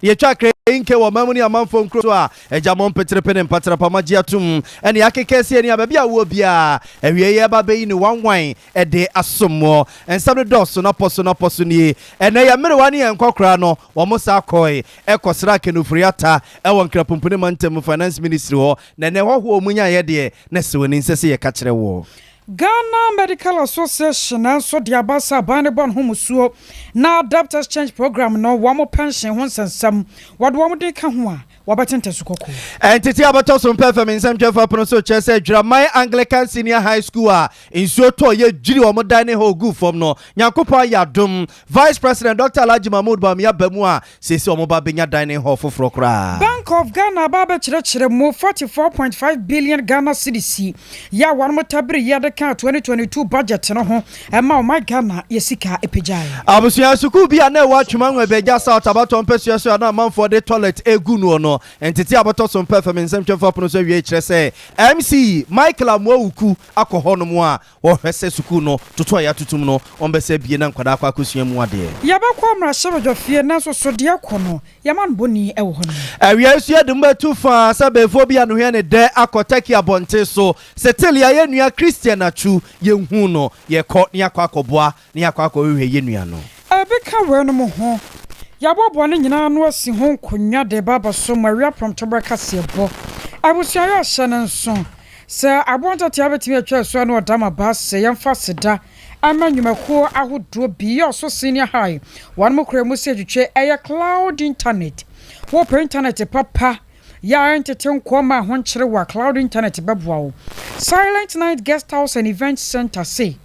ye twa krenke wo mamuni amanfo nkro a ejamon petrepene mpatrapa magiatum ene akekese ene abia wo bia ewie ye ba beyi ni wanwan ede asommo ensam doso na poso ni ene ya merewani enkokra no wo musa koi ekosra kenufriata ewon nkrapompune mantem finance ministry ho na ne ho omunya ye de na se woni nsese ye ka kire wo Ghana Medical Association and so the Abasa Banibon Humusuo na debt exchange program no wamo pension once and some what wamo de kanwa wabatente sukoko entity abato Sompa FM nsam twafa pono so chese Dramai Anglican Senior High School a nsuo to ye jiri omo dan ho gu fom no nyakopa yadom Vice President Dr. Alhaji Mahmoud Bamia Bamu a sesi omo ba benya dan ho foforo kra Bank of Ghana baba chire mo 44.5 billion Ghana cedis ya wanmo tabiri ya de kan 2022 budget no ho ema my Ghana yesika epejai abusia suku bia na wa twuma nwe beja South abato mpesua so na manfo de toilet egu no no entity abato Sompa FM nsam twafa pono so wie kire se MC Michael Amwuku akoho no mu a wo hwese suku no toto ya tutum no ombese bie na nkwada akwa akosua mu ade yabakwa mra shebjo fie na so so de akono yaman boni ewo ho awie su edumba tufa sabefo bia no hwe ne de akotaki abonte so setelia ye nua Christian achu ye hu no ye ko ne akwa akoboa ne akwa akohwe ye nua no ebeka we no mo ho yabobo ne nyina no asi ho konwa de baba so maria promtober kasebo abusia ya hye nso se abonta tia betimi atwa so na odama ba se yemfa seda amanyumako ahodo bi yo so senior high wan mo kura mu se twetwe eye cloud internet wo per internet papa ya entete nkoma ho nkyere wa cloud internet beboa Silent Night Guest House and Event Center say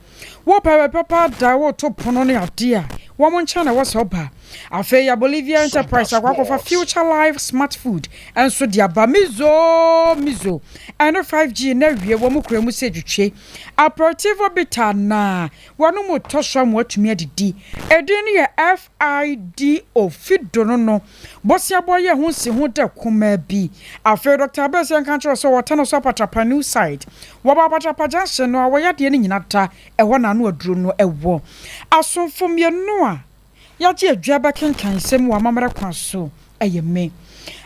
wo papa da wo to pono ne Adea wo mo ncha na wo so ba Afeya Bolivia Enterprise akwakofa Future Life Smart Food and so dia ba mizo and 5G na wie wo mukura mu sedwetwe Aperitivo bita na wanu mo tosho mo atumi adidi edin ye FIDO fido no bosia boye ho si ho da kuma bi afe Dr. Abesi kancho so wotano so patapa new site wo ba patapa junction no awoya de ni nyinata eho na no aduro no ewo asomfom ye no a yaji adwaba kenkan sem wa mamara kwaso ayeme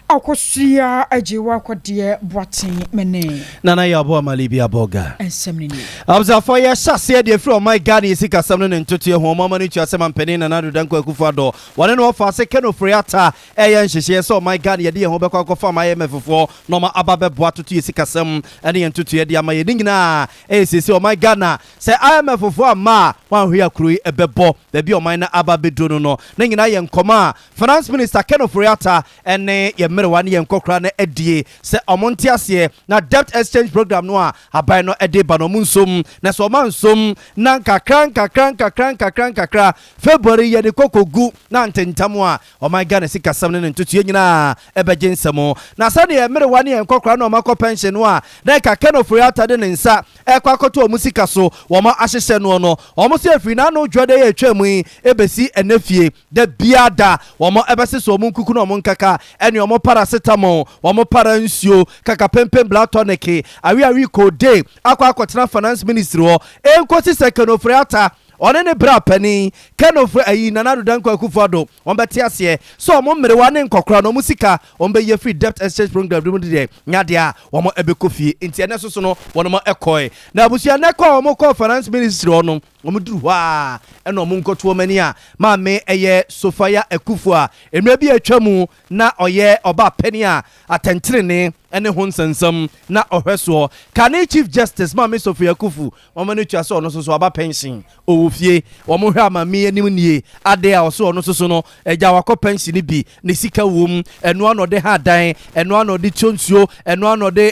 akosia ajewa akode boaten mene nana ya bo amalibi aboga ensemni abza for ya shase de from my god yesika samno ne ntoto ho mama no twase mampeni na nadu danko akufado wane no fa se keno friata eya nhihye so my god ye de ho bekwa kofa ma yemefofo no ma ababe boatoto yesika sam ene ye ntoto ye de ama ye nyina sese o my god na se IMFofo ama wan hwe akuru ebebo da bi o my na ababe do no na nyina ye nkoma finance minister keno friata ene ye merewani ye nkokra na edie se omonte ase na debt exchange program no a abai no ede ba no munsom na so mansom na kakra February ye de kokogu na ntentamu a o my god sika sam ne ntutu nyina ebeje nsemo na sade ye merewani ye nkokra na o makọ pension no a na kakeno friata de nsa ekwakoto o musika so wo ma ahyehye no no o mo se afiri na no dwode ye twam ebesi enafie de biada wo mo ebese so mo nkuku na o mo nkaka ene o mo paracetamol wo mo para nsuo kaka pempem blood tonic awi kode akwa finance ministry ho enkosi second friata one ne bra pani kenofo ayi nanado danko akufado ombete ase so mo mmerewa ne nkokora no musika ombe ye free debt exchange program dum de nyadea wo mo ebekofie enti ene so no wono mo ekoi na abusia ne kwa wo mo ko finance ministry ono wo duru wa ene mo nkoto mani a ma me eye Sofia Akufo a emre bi atwamu na oye oba pani a atentrene ene ho nsensam na ohweso kane chief justice ma me Sofia Akufo wo mani twa so no so aba pension ofie wo mo hwa amami anim nie Adea oso no so no eja wakọ pension bi ne sika wom eno anode ha dan eno anode chonsuo eno anode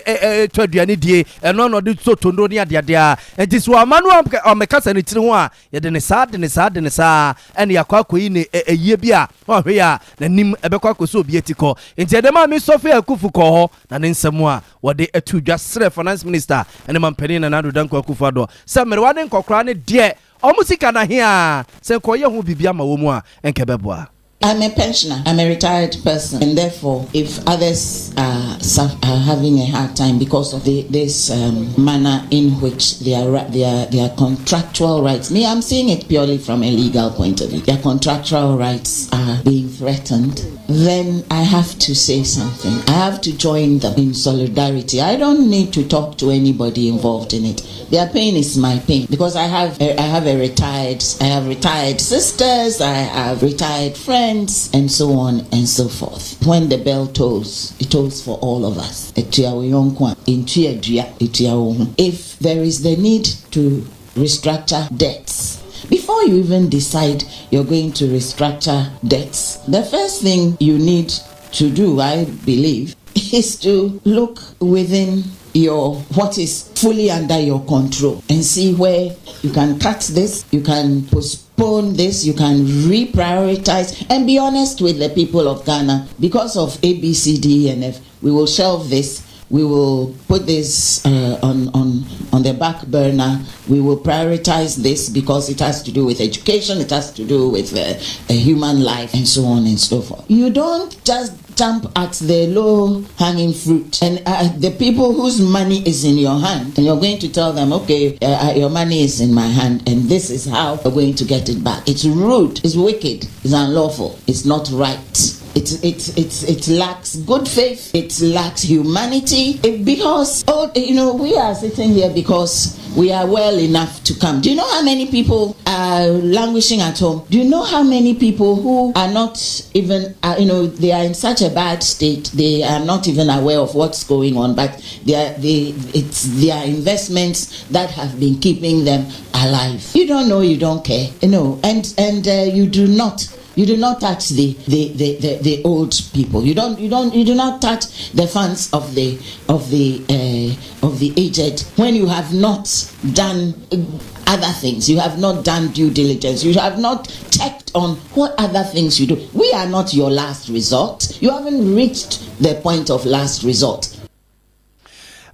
twaduane die eno anode totondo ne adeadea enti so amanu amekasa ne tiri ho a ye de ne saa ene yakọ akoyi ne eyie bi a hwe ya nanim ebekọ akoso obi etiko enti edema me Sofia Akufo ko ho na ne nsemu a wode atu dwasre finance minister ene mampeni na nado danko Akufo ado se mere wade nkokra ne de omusika na hia se ko ye ho bibia ma wo mu a enkebeboa. I'm a pensioner. I'm a retired person, and therefore, if others are having a hard time because of this manner in which their contractual rights, I'm seeing it purely from a legal point of view. Their contractual rights are being threatened, then I have to say something. I have to join them in solidarity. I don't need to talk to anybody involved in it. Their pain is my pain, because I have retired sisters, I have retired friends, and so on and so forth. When the bell tolls, it tolls for all of us. If there is the need to restructure debts, before you even decide you're going to restructure debts, the first thing you need to do, I believe, is to look within what is fully under your control and see where you can cut this, you can postpone this, you can reprioritize, and be honest with the people of Ghana. Because of A, B, C, D, E, and F, we will shelve this. We will put this on the back burner. We will prioritize this because it has to do with education, it has to do with a human life, and so on and so forth. You don't just jump at the low-hanging fruit. And the people whose money is in your hand, and you're going to tell them, okay, your money is in my hand, and this is how we're going to get it back. It's rude, it's wicked, it's unlawful, it's not right. It lacks good faith. It lacks humanity. Because we are sitting here because we are well enough to come. Do you know how many people are languishing at home? Do you know how many people who are not even they are in such a bad state, they are not even aware of what's going on, but it's their investments that have been keeping them alive. You don't know, you don't care, and you do not. You do not touch the old people. You do not touch the funds of the aged when you have not done other things. You have not done due diligence. You have not checked on what other things you do. We are not your last resort. You haven't reached the point of last resort.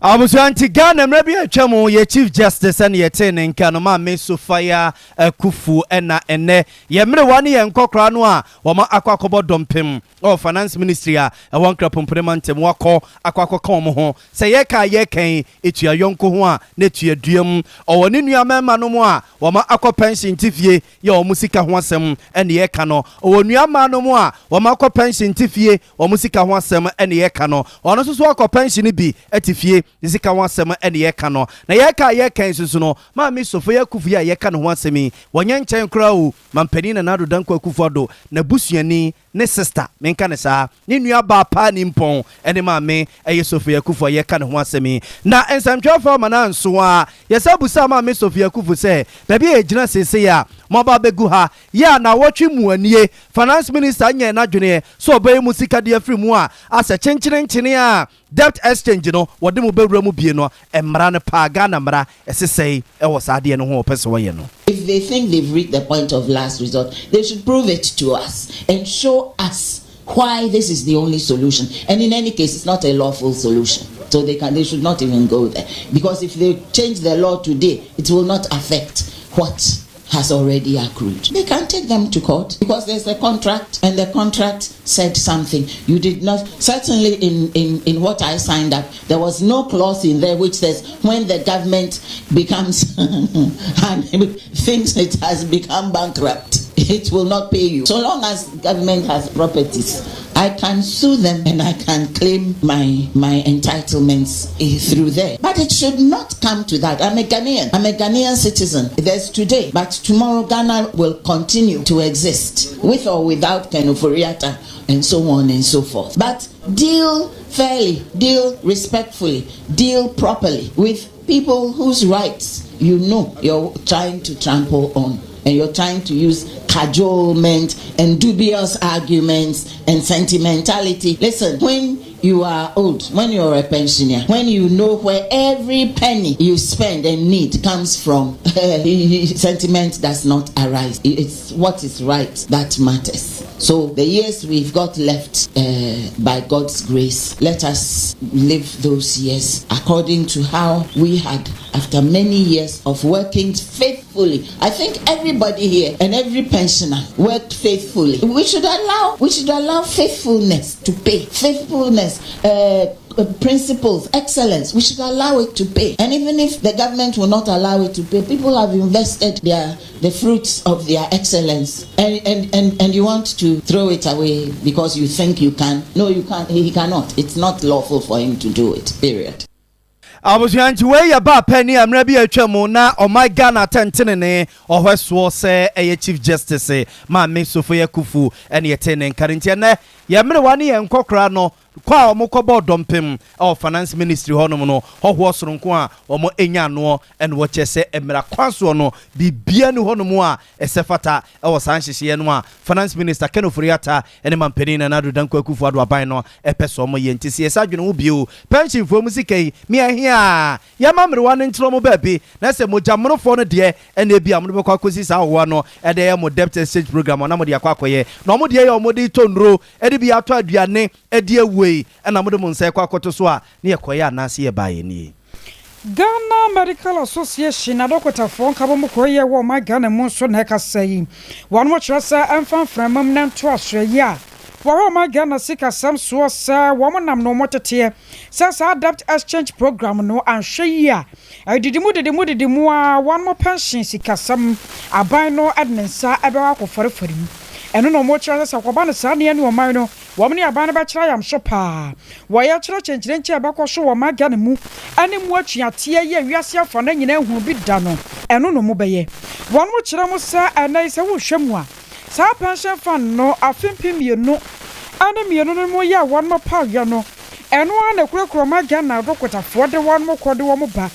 Abusuanti Ghana mrabi atwamo ye Chief Justice and ye tene nka no ma me Sofia Kufu ena ene ye mre wani ye nkokra no a wo ma akwakobo dompem o finance ministry a won kra pompemantem wako akwakoko mo ho se ye ka ye kan etua yonko ho a na etua duam o woni nua mema no mo a wo ma akọ pension tifie ye o musika ho asem ene ye ka no o wonua ma no mo a wo ma akọ pension tifie o musika ho asem ene ye ka no ono so akọ pension bi atifie Zika wansema ene yeka no na yeka nsusu no ma me Sofia Kufu ya yeka no ho asemi wonye nchen kra o mampani na nado danko Kufu ado na busuani ne sister menka ne sa ne nua ba pa ni mpon ene ma me eye Sofia Kufu yeka no ho asemi na ensamtwafo ma na nso a yesa busa ma me Sofia Kufu se baby ejina sese ya mo ba begu ha ya na wotwe muanie finance minister nya na dwene so obaye musika de afri mu a asa chenchene a debt exchange no wode mo bewura mu bie no emra ne pa Ghana mra esesei e wo saade no ho opese wo ye no. If they think they've reached the point of last resort, they should prove it to us and show us why this is the only solution. And in any case, it's not a lawful solution. So they should not even go there. Because if they change the law today, it will not affect what has already accrued. They can take them to court because there's a contract, and the contract said something. You did not, certainly in what I signed up, there was no clause in there which says when the government becomes and thinks it has become bankrupt, it will not pay you. So long as government has properties, I can sue them and I can claim my entitlements through there. But it should not come to that. I'm a Ghanaian citizen. There's today, but tomorrow Ghana will continue to exist with or without Kenuforiata and so on and so forth. But deal fairly, deal respectfully, deal properly with people whose rights you're trying to trample on. And you're trying to use cajolement and dubious arguments and sentimentality. Listen, when you are old, when you're a pensioner, when you know where every penny you spend and need comes from, sentiment does not arise. It's what is right that matters. So the years we've got left by God's grace, let us live those years according to how we had after many years of working faithfully. I think everybody here and every pensioner worked faithfully. We should allow faithfulness to pay. Faithfulness, principles, excellence. We should allow it to pay. And even if the government will not allow it to pay, people have invested the fruits of their excellence, and you want to throw it away because you think you can. No, you can't. He cannot. It's not lawful for him to do it. Period. Abusuanchi we ya ba penny amra bi atwam na Omega na tentenene ohweso se eye chief justice ma me Sofia Kufu ene yetene nkarintia na ye mre wane ye nkokra no kwa omokobo dompem of finance ministry honom no hoho soronko a omo enya no ene wo chese emra kwaso no bibia ni honom a esefata e wo sanhyehye no a finance minister Ken Oforiatta ene mampeni na Nadu Danko Akufo ado aban no epeso omo ye ntisi esadwene wo bio pension fo musikai mi ahia ya mamre wane ntro mo baabi na se mojamrofo no de ene bia mo be kwa kosi sa ho no e de mo debt exchange program na mo de akwakoye na mo de ye mo de tonro e de bia to aduane e de we na mo de mo nsa kwa koto so a ne yekoye anase ye baye ni Ghana Medical Association na dokota fon kabo mo koye wo ma Ghana mo so na ka sai won mo trasa amfan framam na to asreya wo ma Ghana sika sam so sa wo mo nam no mo tete sa adapt exchange program no anhwe a didimu a won mo pension sika sam aban no adnensa ebe wa koforefori eno no mo trasa sa ko ba no sa ne o man no womni abane ba kira yam shopa wo ya kira chenchirenchi abakoso wo ma Ghana mu ane mu atuate ye wiase afa na nyina hu bi da no eno no mo beye won mo kira mo sa anai se wo hwemu a sa pension fund no afempim no ane mienu no mo ya won mo pa ya no eno ana kurakura ma Ghana dokotafo de won mo kode wo mo ba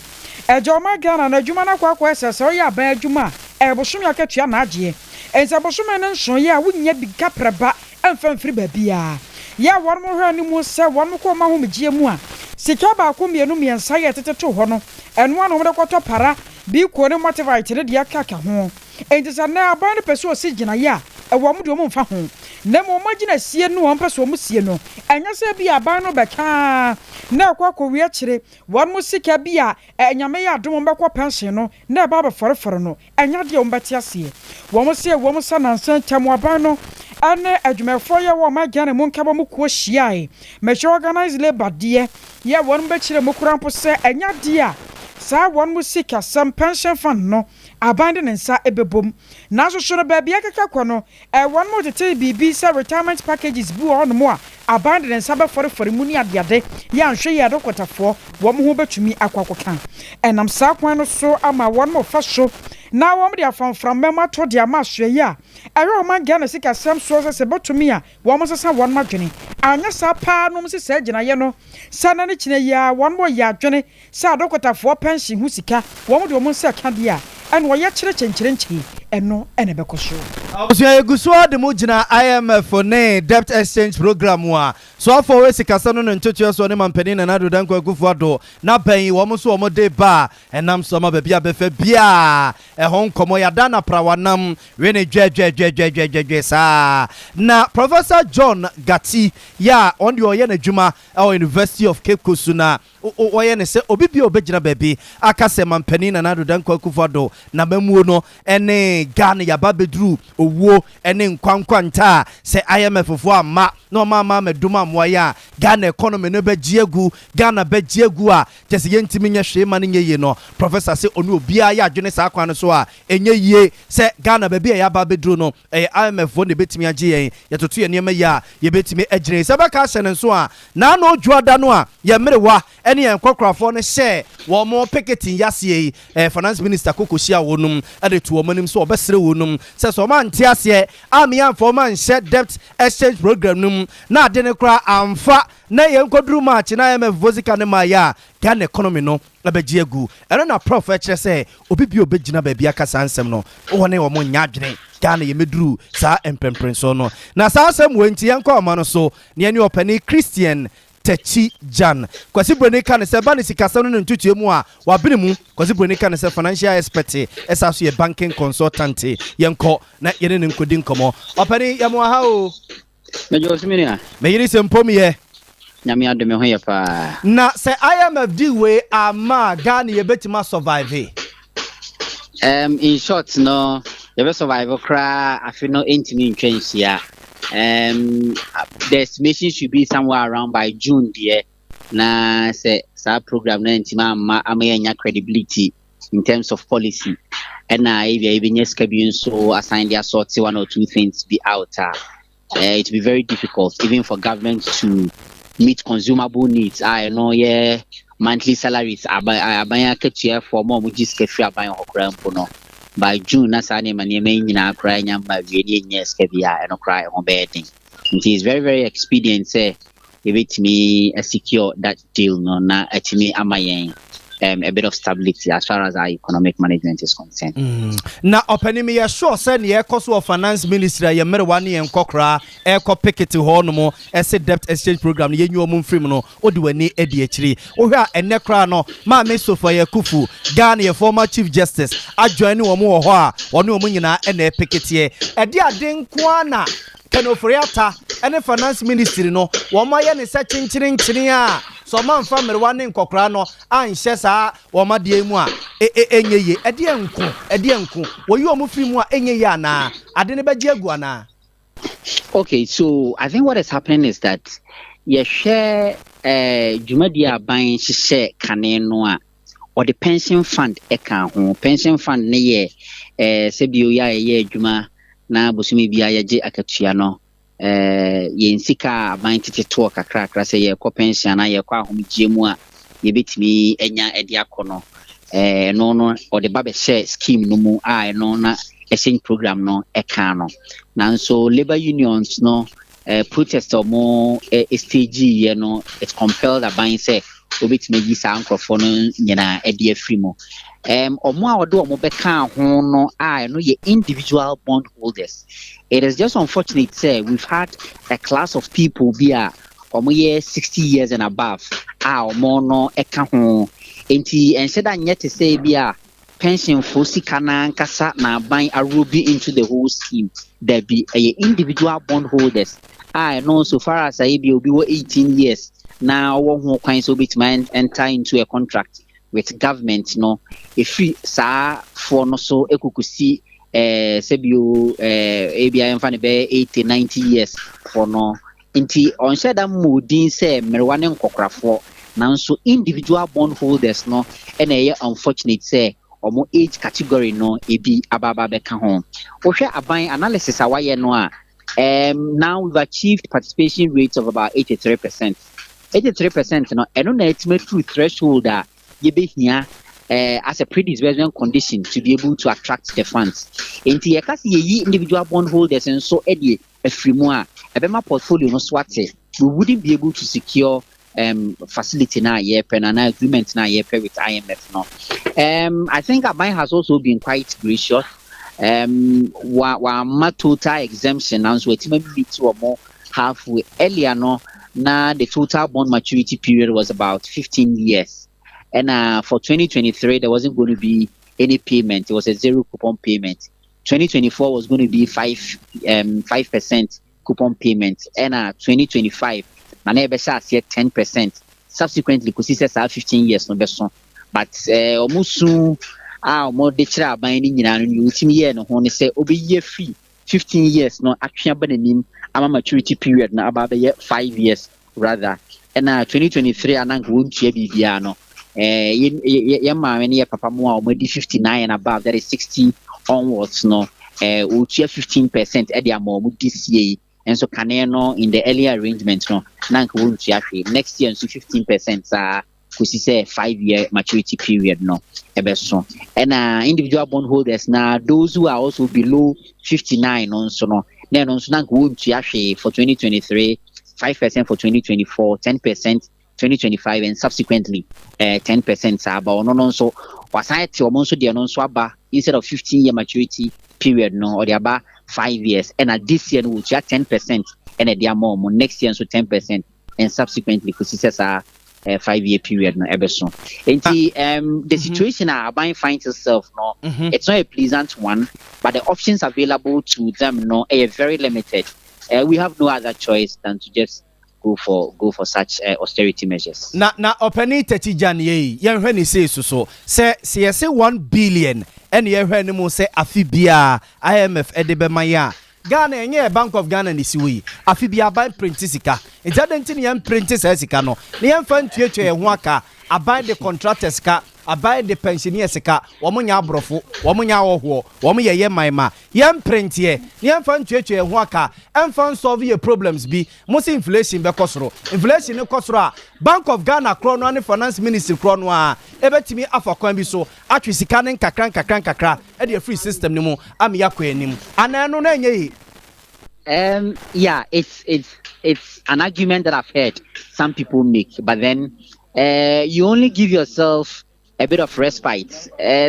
ejo ma Ghana na adwuma na kwa esese o ya ba adwuma ebosom ya katua na agye enza bosom ne nso ye a wunya bi gapraba emfam firi babia ya won mo hwa ni mu se won ko ma ho mgie mu a sika ba ko mienu miensa ye teteto ho no eno ano mo de kwato para bi ko ne motivate de dia kaka ho enti na aban peso si gina ya ewo mo de mo mfa ho na mo magina sie no won peso mo sie no enya se bi aban no beka na kwako wi akire won mo sika bi a enyame ya adom mbekọ pension no na ba ba forefore no enya de won beti ase won mo se won mo sanansan tamo aban no ane adwumefo ye wo ma Ghana mu nkaba mu ko hyiae meche organize labor de ye won be kire mu kurampo se enya de a sa won mu sika sam pension fund no abandon nsa ebebom na so so ba bia kaka kwa no won mo tete bibi sa retirement packages bu on mo a abandon nsa be forefore mu ni adeade ya nhwe ye adokotafo wo mo ho betumi akwakoka enam sa kwan no so ama won mo fa so na wom dia from mema to dia ma hwe ya ewe o man Ghana sika sam so se betumi a wom sesa won ma dwene anya sa pa no se sa gina ye no sa na ne kine ya won mo ya dwene sa dokotafo pension hu sika wom de wom se ka dia eno ye kire chenchirenchi eno ene bekoso Osia yeguso de mo gina IMF ne debt exchange program wa so for we sika sano no ntotua so ne mampani na Nadu Danko Akufo ado na ban wo so wo de ba enam so ma ba bia befa bia hon komo ya dana prawanam we ne dwe sa na Professor John Gati ya on the oye na djuma at University of Cape Coast na oye ne se obi bia obegina baabi akase mampani na Nadu Danko Akufo ado na mamuo no ene Ghana ya ba bedru owo ene nkwankwanta se IMF fo ama no mama meduma moya Ghana economy no begiegu Ghana begiegu a tese yentimi nya hwema ne nyeye no professor se onu obia ya adwene sa kwan so a enye yie se Ghana ba bia ya ba bedru no IMF fo ne betimi age yen yetoto ye niam ya ye betimi agire se ba ka hye so a na no juada no a ye merewa ene ye nkwakrafo ne hye wo mo picketing yase finance minister kokoshia wonum ade to omanim so obesere wonum se so man tiase amia for man share debt exchange program num na ade ne kra amfa na ye nkoduru match na IMF vozika ne maya Ghana economy no abegiegu eno na prof kire se obi bi obegina ba bia kasa ansem no wone wo mo nyadwene Ghana ye meduru sa empemprenso no na sa asem wenti yanko ama no so ne ani opani Christian Techi Jan kwasi broni kan se ba ne sikasa no ntutu mu a wa bene mu kwasi broni kan se financial expert esa so ye banking consultant yenko na yene ne nkodi nkomo opani yamo ha o Major Similia. Me yiri se mpom ye. Nyame ade me ho ye pa. Na se IMF di we ama Ghana ye betima survive. In short, no, you will survive cry. I feel no intimate change here. The estimation should be somewhere around by June, dear. Na say program na intima ama credibility in terms of policy. And if you even yes so assign their sort 1 or 2 things be out. It will be very difficult even for government to meet consumable needs. I know, yeah, monthly salaries. Abaya ketia for more mujis kefi abaya hokra mpono. By June, na sa name na cry nyamba really yes kevia and cry on bedding. It is very, very expedient. Say, give it me a secure that deal no na at me amayen. A bit of stability as far as our economic management is concerned. Na opening me sure say na cost of finance ministry ye mere wan ye nkokra e ko picket ho no mo ese debt exchange program ye nyu omum free no odi wani edi akiri o hwa enne kra no ma me sofa ye kufu Ghana ye former chief justice adjoin wo mo ho a woni omum nyina e na picket ye e di aden kwa na kenofriata ene finance ministry no wo ma ye ne se chinchirin a so man family wan nkokra no anhye saa wo ma de mu a enyeye ede enku wo yi omu free mu a enyeye ana ade ne beje agu ana. Okay, so I think what is happening is that you share jumadi aban share kane no a or the pension fund eka ho pension fund ne ye sebio ya ye adwuma na bosumi bia ye je akatua no ye nsika aban tete kakra say ye ko pension na ye ko ahomgye mu a ye betimi enya ede akono no or the babe share scheme no mu a no na exchange program no eka no na so labor unions no protest or more stage you know it's compelled aban say obetimi gi sa ankrofo no nyina ede afri mo omo a odo omo beka ho no no ye individual bond holders. It is just unfortunate say we've had a class of people be a omo ye 60 years and above omo no eka ho enti ense da nye te say be a pension for sika na nkasa na ban arobi into the whole scheme. There be a individual bond holders no so far as I be obi 18 years now one who kwan so bit man enter into a contract with government no if we sa for no so ekukusi sebio ABI mfa ne be 80 90 years for no nti on said that modin say merwane nkokrafo nanso individual bond holders no and unfortunate say omo age category no ebi ababa beka ho ohwe aban analysis awaye no a now we've achieved participation rates of about 83%. 83% no eno na estimate through threshold you be here as a pre-disbursement condition to be able to attract the funds. Enti ye kasi ye individual bond holders and so edi efrimu a ebema portfolio no swate we wouldn't be able to secure facility na ye pen and agreement na ye with IMF no. I think Abai has also been quite gracious. Wa total exemption and so it may be 2 or more halfway earlier no. Now the total bond maturity period was about 15 years. And for 2023, there wasn't going to be any payment. It was a 0 coupon payment. 2024 was going to be 5% coupon payment. And 2025, my neighbor said 10%. Subsequently, because he says 15 years, no best. But almost soon, more the child binding you year no one say obi year free 15 years no action abanim ama maturity period na about 5 years rather. And 2023 anang won tua bibia no ye ma me ne papa mo a already 59 and above, that is 60 onwards no we tua 15% e dia mo this year. And so can no in the earlier arrangement no nank won tua next year so 15% kusi say 5-year maturity period no ebeso. And individual bond holders now those who are also below 59 on so no then on so nank won tua for 2023, 5% for 2024, 10% 2025 and subsequently 10% but no so wasite o monso de no so aba instead of 15-year maturity period no or the aba 5 years and at this year we will 10% and at the more next year so 10% and subsequently because a 5-year period no ebeso. The situation Aban finds itself no it's not a pleasant one, but the options available to them no are very limited. we have no other choice than to just go for such austerity measures. Na openi techi janye yen hwe ni say so say 1 billion and ye hwe ni mo say afibia IMF edebe maya Ghana enye Bank of Ghana ni siwi afibia ban print sika ejadenti ni yen print sika no ne yen fa ntuetwe ye ho aka aban the contractors ka aban the pensioners ka womo nya abrofo womo nya woho womo ye maima yen print ye yen fa ntuetwe ho aka enfan solve your problems bi mo se inflation be kosoro inflation ne kosoro a Bank of Ghana kro no and finance ministry kro no a ebetimi afakwan bi so atwe sika ne kakran e the free system ni mu am yakwa anim ana no na enye yeah, it's an argument that I've heard some people make, but then you only give yourself a bit of respite.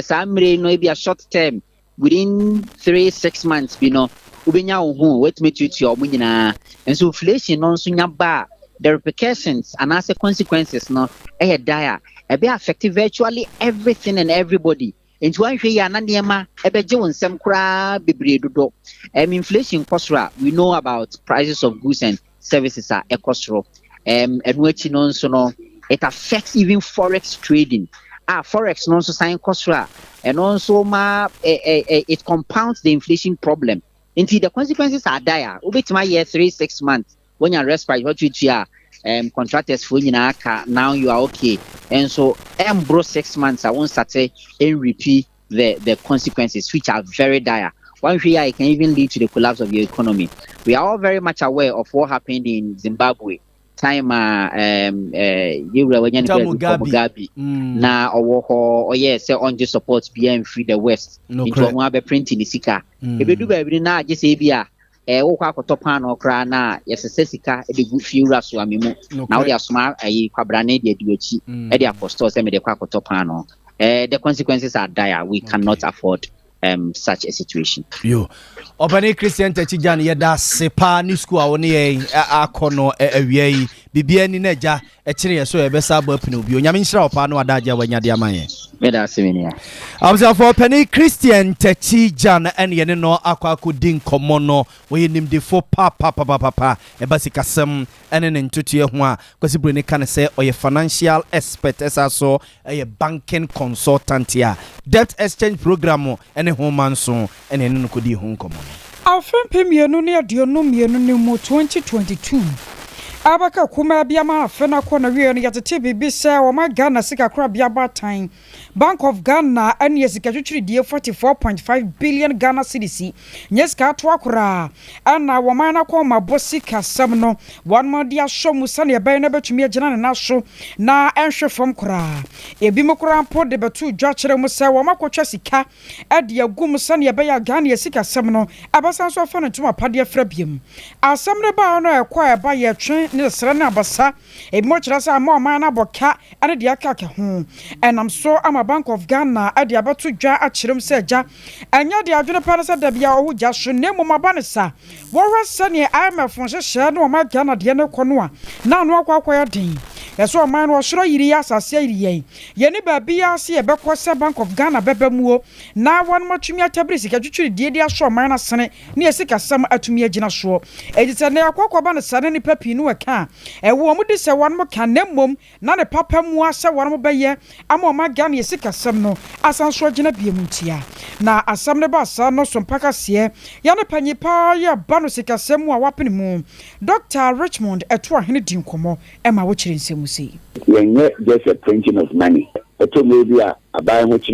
Some maybe a short term, within 3-6 months, you know, wait me to your and so inflation on sunya the repercussions and as the consequences no dire be affecting virtually everything and everybody. Into one way ananiema ebeje wonsem kra bebre dodo inflation kosra we know about prices of goods and services are ekosro enwechi no so no it affects even forex trading forex no so sign kosra and also it compounds the inflation problem until the consequences are dire obetima year 3-6 months when you respite what you contractors for now you are okay, and so bro 6 months I won't start and repeat the consequences which are very dire. One year it can even lead to the collapse of your economy. We are all very much aware of what happened in Zimbabwe time Mugabe na or yes on the support BM free the West into one be printing the sika ebedu be na just say wokwa kotopa no kra na yesesesika e de gu fiura so amemu na wo de asoma ayi kwabrane de aduachi e de apostle se me de kwa kotopa no the consequences are dire. We cannot afford such a situation. Yo Obanhene Christian Techijan yeda sepa ni school a woni akono awie bibia ni naja e kire so e besa ba pinu bi onyame nhira opa no adaja wanyade amaye meda semenia abza for Obanhene Christian Techijan ene ne no akwakodin komono we nim de fo pa e basikasem ene ne ntutue ho a kwasibro ne kan se oye financial expert esaso e banking consultant ya debt exchange program ene ho manso ene ne kodi ho nkomo Afempe mienu ne aduonu mienu ne mu 2022 abaka kuma bia ma afena kona wie no yatete bibi se o ma Ghana sika kra bia batan Bank of Ghana and yesika twitwiri die 44.5 billion Ghana cedis nyeska to akura ana wo man na kwa mabosika sam no one more dia show musa ne be na betumi agina na so na enhwe fam kura ebi mokura mpo de betu dwa kire musa wo makotwa sika ade agum musa ne be ya Ghana yesika sam no abasan so fa no tuma pade afra biem asam ne ba no ekwa eba ye twen ne sra na abasa ebi mo kira sa ma man na boka ane de aka ka ho enam so ama Bank of Ghana ade abato dwa akirem se ja anya de adwene pa se da bia wo gya so ne moma ba ne sa wo hwese ne IMF hwehye ne o ma Ghana de ne kono a na no akwa den yeso man wo soro yiri asase yiri ye ne ba bia se ye bekose Bank of Ghana bebamuo na won matumi atabri sika twitwiri die aso man na sene ne yesika sam atumi agina so ejise ne akwa ba ne sane ne papi no aka wo mu de se won mo ka ne mom na ne papa mu ase won mo beye ama o ma Ghana yesika sam no asan so agina biemuntia na asam ne ba sa no Sompa kase ya ne panyipa ya ba no sika sam a wapene mu Dr. Richmond eto ahene din komo ema wo kire nsem see. When just a printing of money, a two media a buy which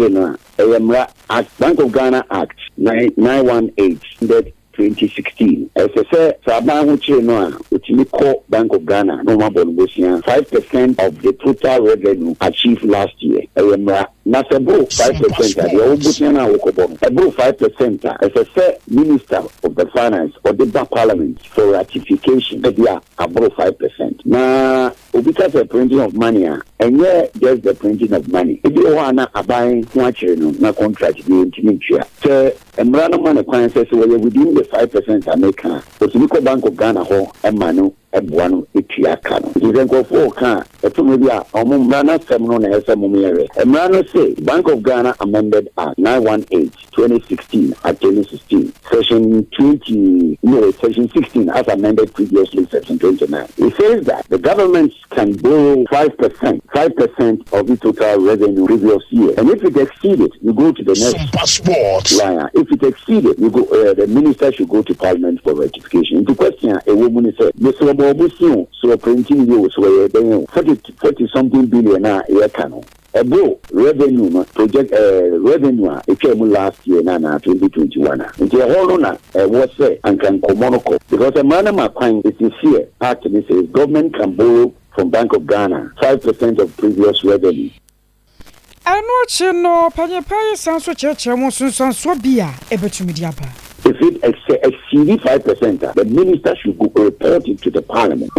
Act Bank of Ghana Act 918 that 2016. As I said, Saban which we call Bank of Ghana, no more 5% of the total revenue achieved last year. Not above 5%, above 5%, as I said, Minister of the Finance or the Bank Parliament for ratification, they are above 5%. Now, because the printing of money, and yeah, just the printing of money. If you want to buy no contract, the intimate so, and run money says within the 5% American, but Bank of Ghana, and Manu, and one, aka no even go for can to maybe a omumrana semno na esemumere emrano say Bank of Ghana amended Act 918 2016 at 2016 section 16 as amended previously section 29. It says that the government can borrow 5% of the total revenue previous year, and if it exceeds it, you go to the next line. If it exceeds it, you go. The minister should go to Parliament for ratification. The question a woman said, "Mr. Bobusiu, so printing you so 40 something billion a year canon." A bro revenue project revenue it came last year na 2021 nti e ho no na what say and can comonoko because a man ma kwan it is here actually says government can borrow from Bank of Ghana 5% of previous revenue. Ano chino panye sanso cheche mo sunsanso bia ebetumi diaba. If it exceeds 5%, the minister should go report it to the Parliament.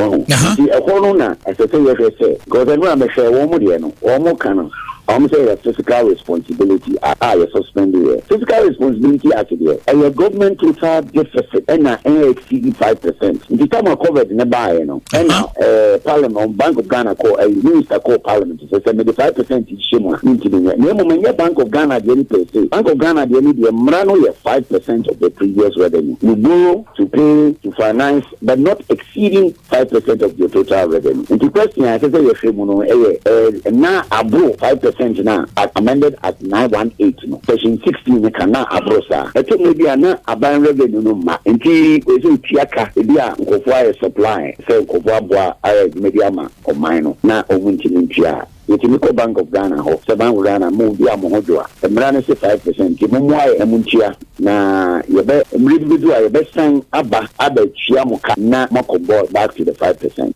See, a whole as I say, because I know I'm a share one more canon. I'm saying a fiscal responsibility. I suspend it. Fiscal responsibility actually, and your government total deficit and exceeding 5%. The time I covered in the buy, and now Parliament, Bank of Ghana call a minister call Parliament to say 75% is shima. Name Bank of Ghana the only place. Bank of Ghana the only the Mrano 5% of the previous revenue. You borrow to pay to finance, but not exceeding 5% of your total revenue. And the question I say now above 5%. Now amended at 918 section 16 cannot abrosa. I think maybe a buying revenue no ma. Inti we tiaka ebia nkofwa supply say nkofwa boa mediama or mine na omunti ntia. Yetimi Bank of Ghana ho Bank of Ghana mo bia mo hodoa. Emrana say 5% ki mo moa emuntia na yebe mridu a yebe san aba chia mo ka na makobo back to the 5%.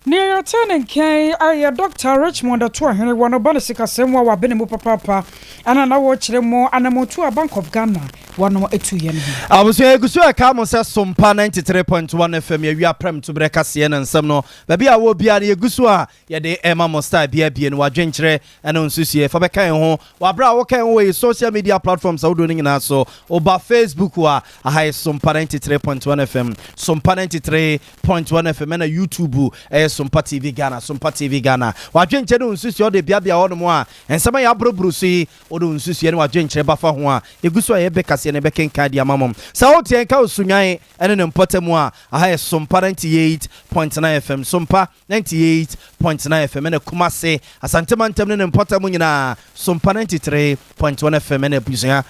Near turning K, I Dr. Richmond at 200 one of Banisika Semwa wa Benimu Papa, and I watch them more animal to a Bank of Ghana. 1 yen. I was here to say, come on, says Sompa 93.1 FM. You are prem to break us and some no. Baby, I will be at the Gusua. Ya de Emma Mosta be and Wajentre and on Susie for Becca home. Wabra, okay, away social media platforms are doing in us so over Facebook. Wa a high Sompa 93.1 FM, Sompa 93.1 FM, and a YouTube, Sompa TV Ghana, Sompa TV Ghana. Wajentre on Susie or the Biabia on moi, and some Abro Brucey or on Susie and Wajentre Baffa. You Gusua Becca. Ne beken kadi amamom sa wote enka osunyan ene ne mpotemu a aha Sompa 98.9 FM Sompa 98.9 FM ene Kumase asante mantem ne mpotemu nyina Sompa 93.1 FM ene busuya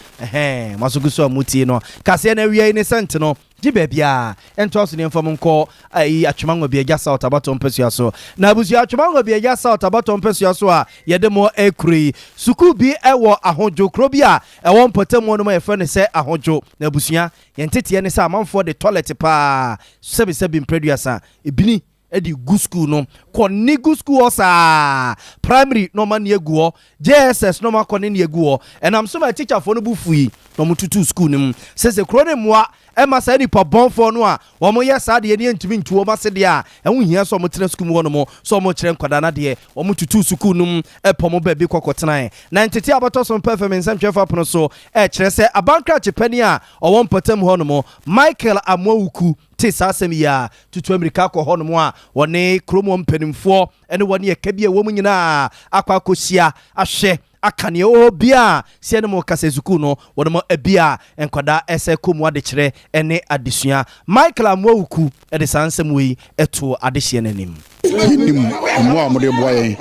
masuguso amuti no kase na wiye ne sente no Jibebia, and toss in inform call a Chumango be a gas out about on Pesuaso. Nabuzia Chumango be a gas out about on Pesuasoa, Yedemo Ekri, Suku be a war a honjo crobia, a one potem one of my friends say a honjo, Nabusia, Yentiti and Sam for the toilet pa 77 producer, Ibini. Edi gusku no koni gusku osa primary no man yeguo JSS no man koni yeguo and I'm so my teacher for no bufui no mututu school nim says the krone moa Emma said ni pa bon for no a wo mo yesa de ne ntimi ntuo ma se de a ehun hia so mo tena school mo no mo so mo kire nkwada na de wo mututu school num epomo ba bi kokotena na ntete abato so performance am chefa pono so kire se abankra chepani a owo mpatam ho no mo Michael Amwuku Tisa Semia to America ko hono mo a wone kromo mpanimfo ene wone yakabia wo munyina akwa kosia ahwe akane obia siene mo kasezuku no wone mo abia enkwada ese komu adekire ene adesua Michael Amwuku ede sansem wi eto adehye nanim nim mo amode boye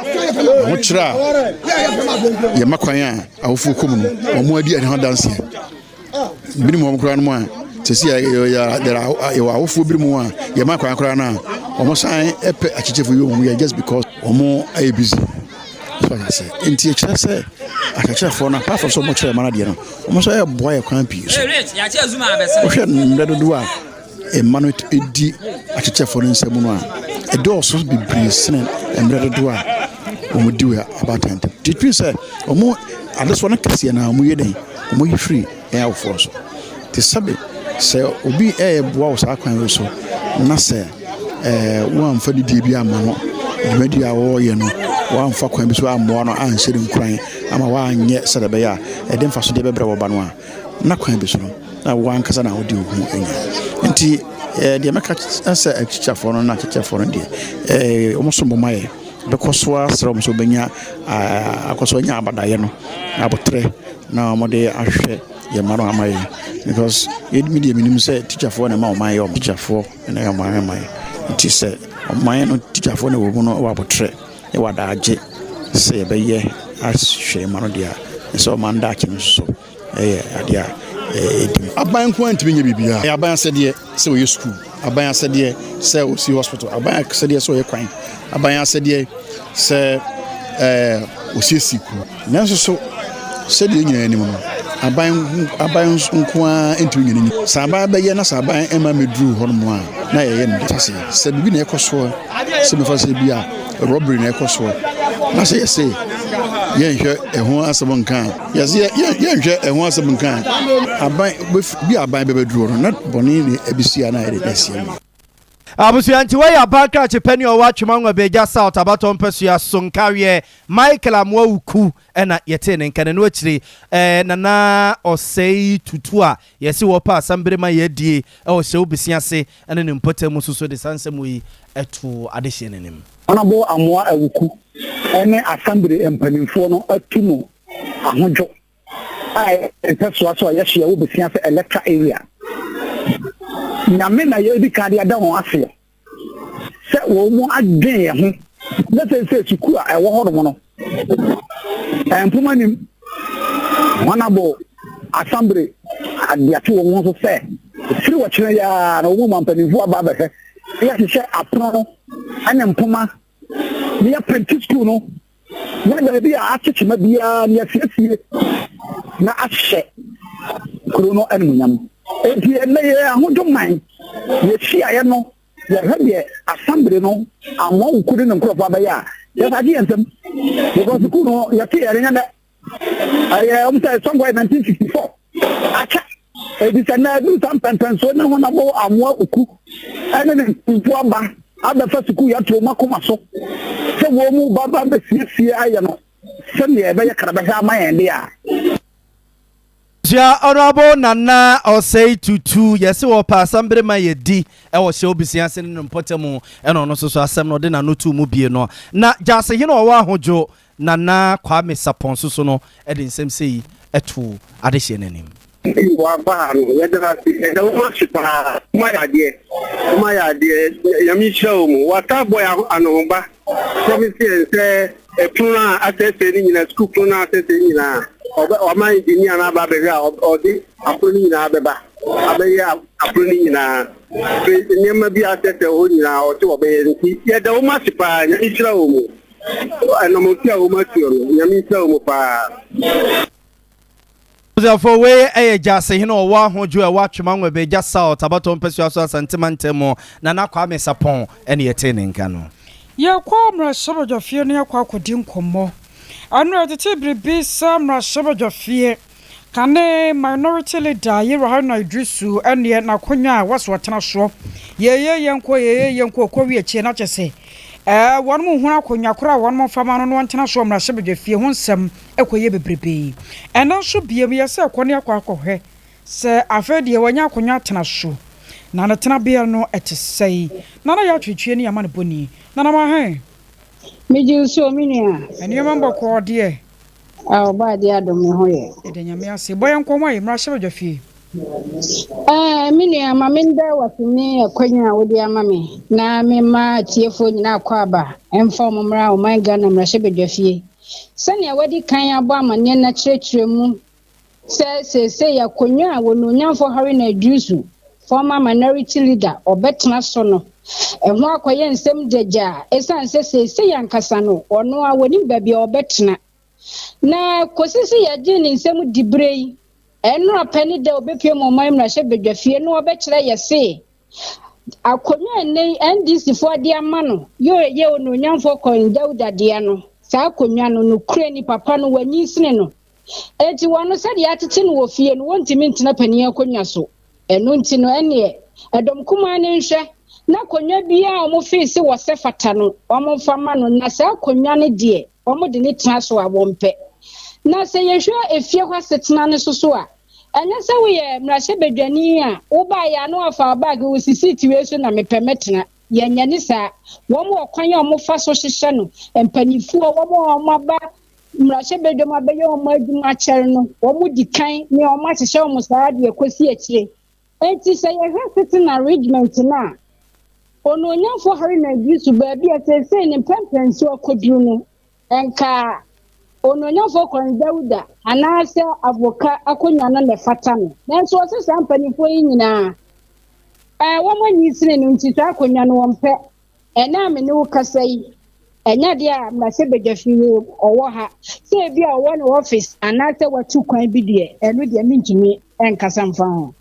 mo kira ye makwan a awfu komu no mo adi ane dance binim mo kura no mo a sesi ya there are awfu birim a ye makwan kura na omo san epe achichefo yo just because omo ay busy so I say enti e kira say akachefo na pa for so much man ade no omo so ya boy kwan pi so ya che azuma abese o hwe mredo do a e manu edi akachefo no nsam no a e do so be brisen mredo do a omo di about time did you say omo ades wona kase na omo yeden omo yi free e awfo so te sabe se obi boa so akwan so na se wan fa di bi ama no dwumadi a wo ye no wan fa kwan bi so ammoa no anhyere nkran ama wa anye se de be ya de mfa so de bebre wo ba no a na kwan bi so no na wan kasa na wo di ogu enya nti de meka asa akichafo no na akichafo no de omoso bomaye because wa sro so benya akoso nya abadaye no abotre na omode ahwe ye maro amaye because media minim say teacher for na ma omaye o teacher for na ya amaye it is omaye no teacher for na wo no wa abotre e wada age say be ye ahwe maro dia so manda kin so Adea aban ko antimi nya bibia aban sede se wo school aban sede se wo si hospital aban sede se wo kwan aban sede se wo si siku nanso so sede nyina anim no aban nko antimi nya ni saba ba ye na saba ema medru ho no a na ye ne tase se bibi na ekoso se me fa se bia robbery na ekoso na se say yenhwe ehun asem kan yase yenhwe ehun asem kan aban bi aban bebeduro no na boni ne abisia na ere dasia abusuanti we abaka chepani o watchuma nwa beja south abaton pesua sonkawie Michael Amwauku ena yete ne nkane no akire nana osei tutua yesi wo pa asambere ma yedie e o se obisiase ene ne mpotamu suso de sansemu yi etu adehye nenem Honorable Amwa Awuku ene assembly empanimfo no atumo ahojo ai peso so ya hye wo besia se electoral area nyame na ye di kan dia da ho ase se wo mu adwen ye ho na se siku a ewo ho no empuma ni Honorable assembly adia to wo so se siri wo kire ya na wo mu empanimfo aba ba he ya hye aprono ane mpoma ni apprentice school no na bi a achechima bia ni afiesie na ahye krono anunyam enti ene ye ahodo man ye hia ye no ye hebe assembly no amwa ukuri ne nkrofo abaya ye saje ensem because school no ye tie ye nya I say somewhere 1964 acha edi sana du tampen so na Honorable Amwa Uku ene ne nfo aba ada fasiku ya to makoma so se wo mu baba be sie aye no se ne be ya karabe ha mayen dia ja Honorable Nana Osei Tutu yesi wo pa asambere ma yedi e wo hye obisiase ne mpotamu eno no so asem no de na no tu mu bie no na jase hino wo ahojo Nana Kwame Sapon so no e de nsem sei etu adehye nenim wa ba no ye dara si e do ma sipa ma ya de yami show mu wata boy anomba promise se e puna asese ni na school puna asese ni na o ma engineer na ba be ga o di apuni na be ba abe ya apuni na ni ma bi asese o ni na o ti o be nti ye da o ma sipa yami show mu anomo ti o ma ti o yami show mu pa for way jase hino wa hoju e watchuma nwa be ja south abaton pesua so sentimentemo Nana Kwame Sapon ene yete ne nka no ye kwa mra shobodofie ne kwa akodi nkommo anu atete bribi samra shobodofie kane minority leader ye Rohana Idrisu ene na konya waso watena so ye yenko kowie chie na chese won mu hu akonya kora won mo fama no ntena so mra shebedefie ho nsem ekoye bebrebe ena so biem ye se ekone akwakohwe se afedie wanya akonya tena so na na tena bia no etesei na na ya twetwe ni yama ne boni na na ma he meji so minia eni yama mboko de ba de adom ne ho ye edenya ase boye nkomo ye mra shebedefie minia maminda watini akonya wodi amame na me ma tiefo nyina akwaba emfo momra o my Ghana mra shebedwafie sane wadi kan abo amane na kyerɛkyerɛ mu se yakonya wononyamfo Haruna Idrisu former minority leader obetena so no ehwo akoye nsem dagya esan se yankasa no ono a woni baabi obetena na kosisi yaje ni nsem dibrei eno apani de obepie momai mra shebedwafie no obekire yese akonya ne NDC fo de amano ye ononyamfo konjawda de no sa akonya no nukure ni papa no wanyi sine no enti wano se de atete no wo fie no wontimi ntina pani akonya so eno nti no ene edom kuma ne nhwe na akonya bia o mo fisi wo se fata no o mo fama no na sa akonya ne de o mo de ne tena so a wompe na se yehwe efie kwa setena ne so a And that's how we Mrashebedania, Oba Yano of our bag was the situation and me permitna. Yanyanisa, one more quanya more fast social and penny four, one more maba. Mrashebedoma Bayo Macherno, one would decline near much show must add your question. And to say I have certain arrangement now. Ono for her na abuse baby at say in preference so could you know and ka ono for Dauda and asa avoka akonya na le fatano then so say company for nyina woman yi sire no nti ta akonya no wompe ena me no kasai enya dia na se bejafi owo ha say bia owo no office and asa watu kwan bi de eno de mintumi enkasa mfa ho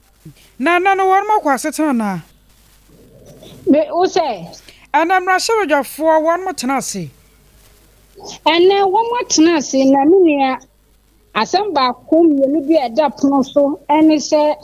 na no won makwasetan na me o say and I'm Rasha for one more tenasi. And now one more tenasi na minia asamba kum you be a dap no so and he said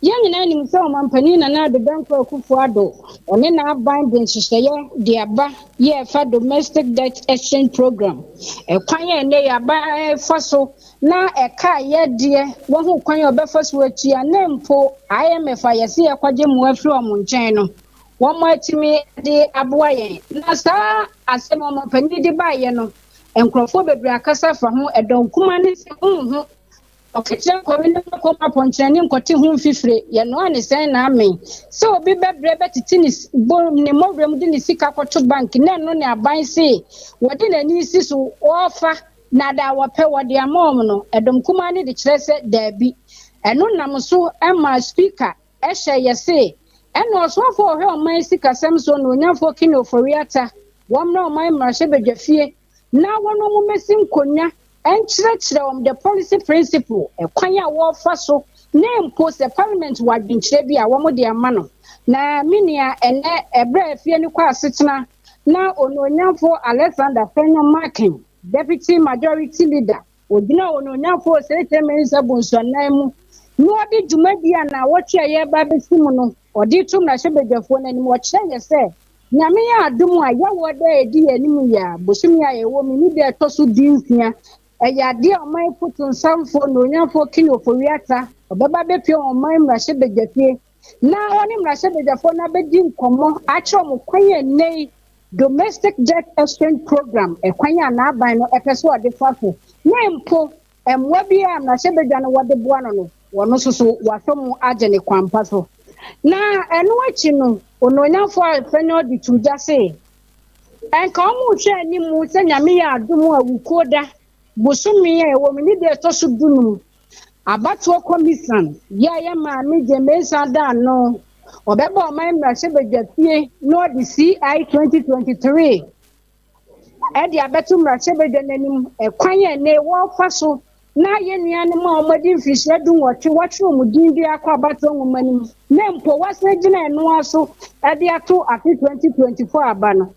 young and any so man panina na the bank for kufuado or then I bind in sister dear ba yeah for domestic debt exchange program a kwanya and they are by fossil na a car yeah dear one who kwanya be first word to your name for IMF I see a quadrum well from Munchino. One more to me, the Abuaye. Nasa, as a moment, penny de Bayano, and Crawford Bracasa for whom a don command. Okay, coming up upon training, cutting whom fifty, Yanuan is saying, I mean. So be better to tennis, born the more than the Sika to bank, none on their buy say. What did any sis offer? Nada our power dear momono, a don command the treasure there be. And no namuso and my speaker, Esha, ye say. And also for her, my sick Samson, when you're for Kino for Riata, one no my Marshebedefie. Now one no missing Konya, and church the policy principle, a Quanya war faso, name post the parliament wide been Chebia, one more dear mano. Na Minia and a brave Fianuka Sitna, now on for Alexander Fenner Marking, deputy majority leader, would know on for Senator Minister Bunsanemu. No, did you maybe and now watch your baby Simono. Or did two Mrashebedefone and what say, say, Namia Dumwa, Yawa de dear Nimia, Bushimia, a woman, need their tosu dinsnia, a ya dear my put on some for no for Kino for Riata, or Baba Bepio on my Mrashebedefie. Now only Mrashebedefone bedin common, actual Quaya nay domestic debt exchange program, a Quaya Nabino episode de Fafu. Name po, and Wabia Mrashebedana what the Buano, one also was some agony quampaso. Na enu achi no ononya for afenyo di tuja se enka omu hwe animu se nyame ya adumu awukoda bosumi ya ewo mi de to so dunum abato commission ya ma mi je mesa da no obeba o mai Mrashebedefie no di CI 2023 e di abetu Mrashebedananim ekwanye ne wo faso na yenuane ma omodi mfishe dun watwe omudin bia kwa bato omanim na mpo wase gina enu aso e de ato afi 2024 abano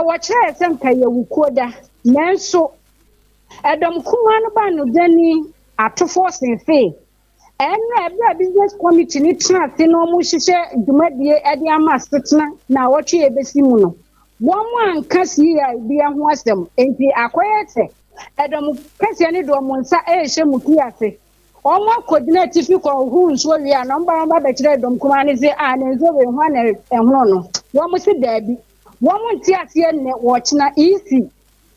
wakyere senka yewukoda nanso edom kuma no ba no dani atofo senfe enu business committee ni trust no mu hihye dwumadie e de ama setena na watwe ebesimu no wo mu anka CIA bia ho asem enti akoyete Adam Kasiani do Monsa Shemukiase. Omo coordinate if you call who so we are number betre dom kumani say and so we one and no. One must there one won't see ne watch na easy.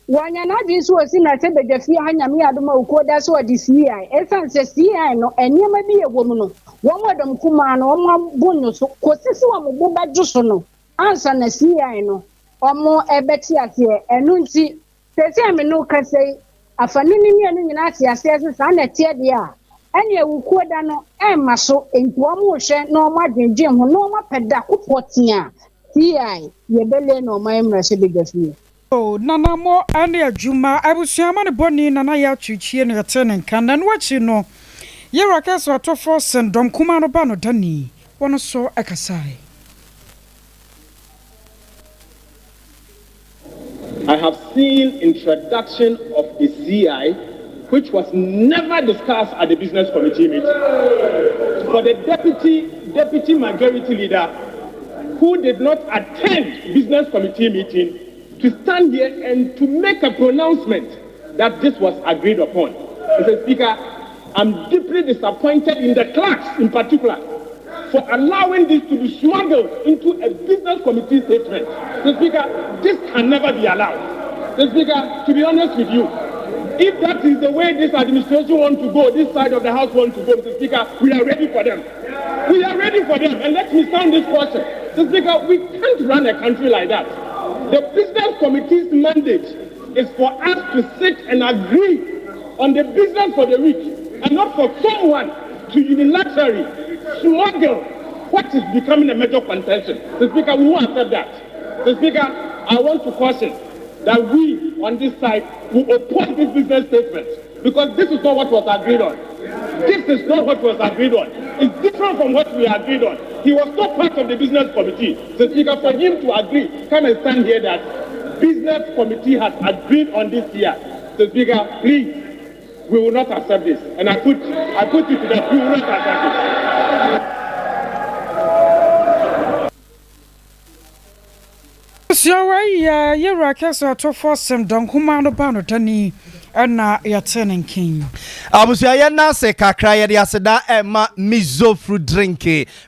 One yana this was in a Sebedefie Hanyami Adoma Ukoda so this year. Essence CI no and you may be a woman. One more dom kumano, one bonus, Cosisu Muba Jusono. Answer na CI no. Omo ebeti here and nunti. Say me no can say afanini ni anu nyina ase ase sa na tie de a ene ewukoda no emma so enti omo hwe na omo adwendwen ho na omo peda kopotia ti ai ye bele no mai Mrashebedefie oh nana mo ane adwuma abusuama ne boni nana ya twitwie ne yete ne kan na wachi no ye rakaso atofo sendom kuma no ba no dani wono so ekasai I have seen introduction of a CI which was never discussed at the business committee meeting. For the deputy majority leader who did not attend business committee meeting to stand here and to make a pronouncement that this was agreed upon. Mr. Speaker, I'm deeply disappointed in the clerks in particular for allowing this to be smuggled into a business committee statement. Mr. Speaker, this can never be allowed. Mr. Speaker, to be honest with you, if that is the way this administration wants to go, this side of the house wants to go, Mr. Speaker, we are ready for them. We are ready for them. And let me sound this question. Mr. Speaker, we can't run a country like that. The business committee's mandate is for us to sit and agree on the business for the week and not for someone to unilaterally smuggle what is becoming a major contention. Mr. Speaker, we won't accept that. Mr. Speaker, I want to caution that we on this side will oppose this business statement because this is not what was agreed on. This is not what was agreed on. It's different from what we agreed on. He was not part of the business committee. So, Speaker, for him to agree, come and stand here that business committee has agreed on this here. So, Speaker, please, we will not accept this. And I put it to that we will not accept this. So, you're a case to force some donkuma no banotani. Anna ya turning king. Abusia ya na se kakra ya dia seda ema mizo fruit drink.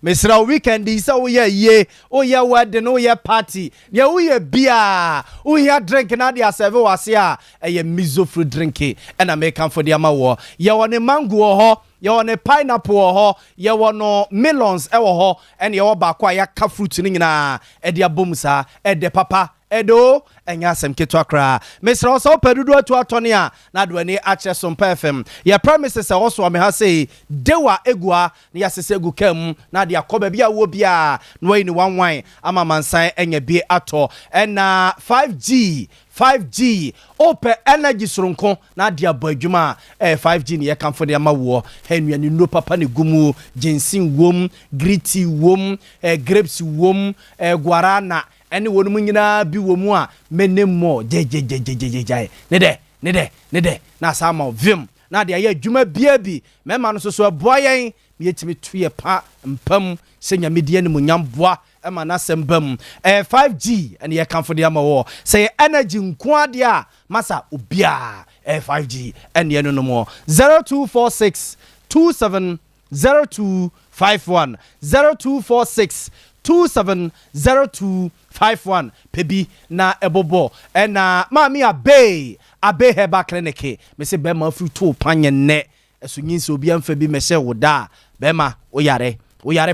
Mesra weekend isa wo ye o ya wedding o ya party. Ya wo ye bia o ya drink na dia serve wase a ye mizo fruit drink. E na make am for dia ma wo. Ya wone mango ho, ya wone pineapple ho, ya wono melons e wo ho, ene ya wo ba kwa ya ka fruit ni nyina e dia bomsa e de papa Edo enya sem keto akra mesra so pedudu atu atone a na do ani ache Sompa FM ya promises e woso me ha sei dewa egua na ya sese egu kam na de akoba bia wo bia no yi ni wanwan ama mansan enya bi ato ena 5G open energy soronko na de abadwuma 5G ne ye kamfo de amawo hanuani no papa ne gumu jensin wom griti wom grapes wom guarana ene wonu nyina bi wo mu a menem mo je ne de na sama vim na de aye adwuma bia bi mema no so boyen me yetimi tuye pa mpam senya media ne munyamboa ema na sembam 5G ene ye kamfo de amawo say energy nko ade a masa obia 5G ene ye no mo 0246 270251 0246 270251 pebi na ebobo ena mami abe heba clinic me se be ma fu to panye ne esunyin se obi amfa bi me se woda be ma oyare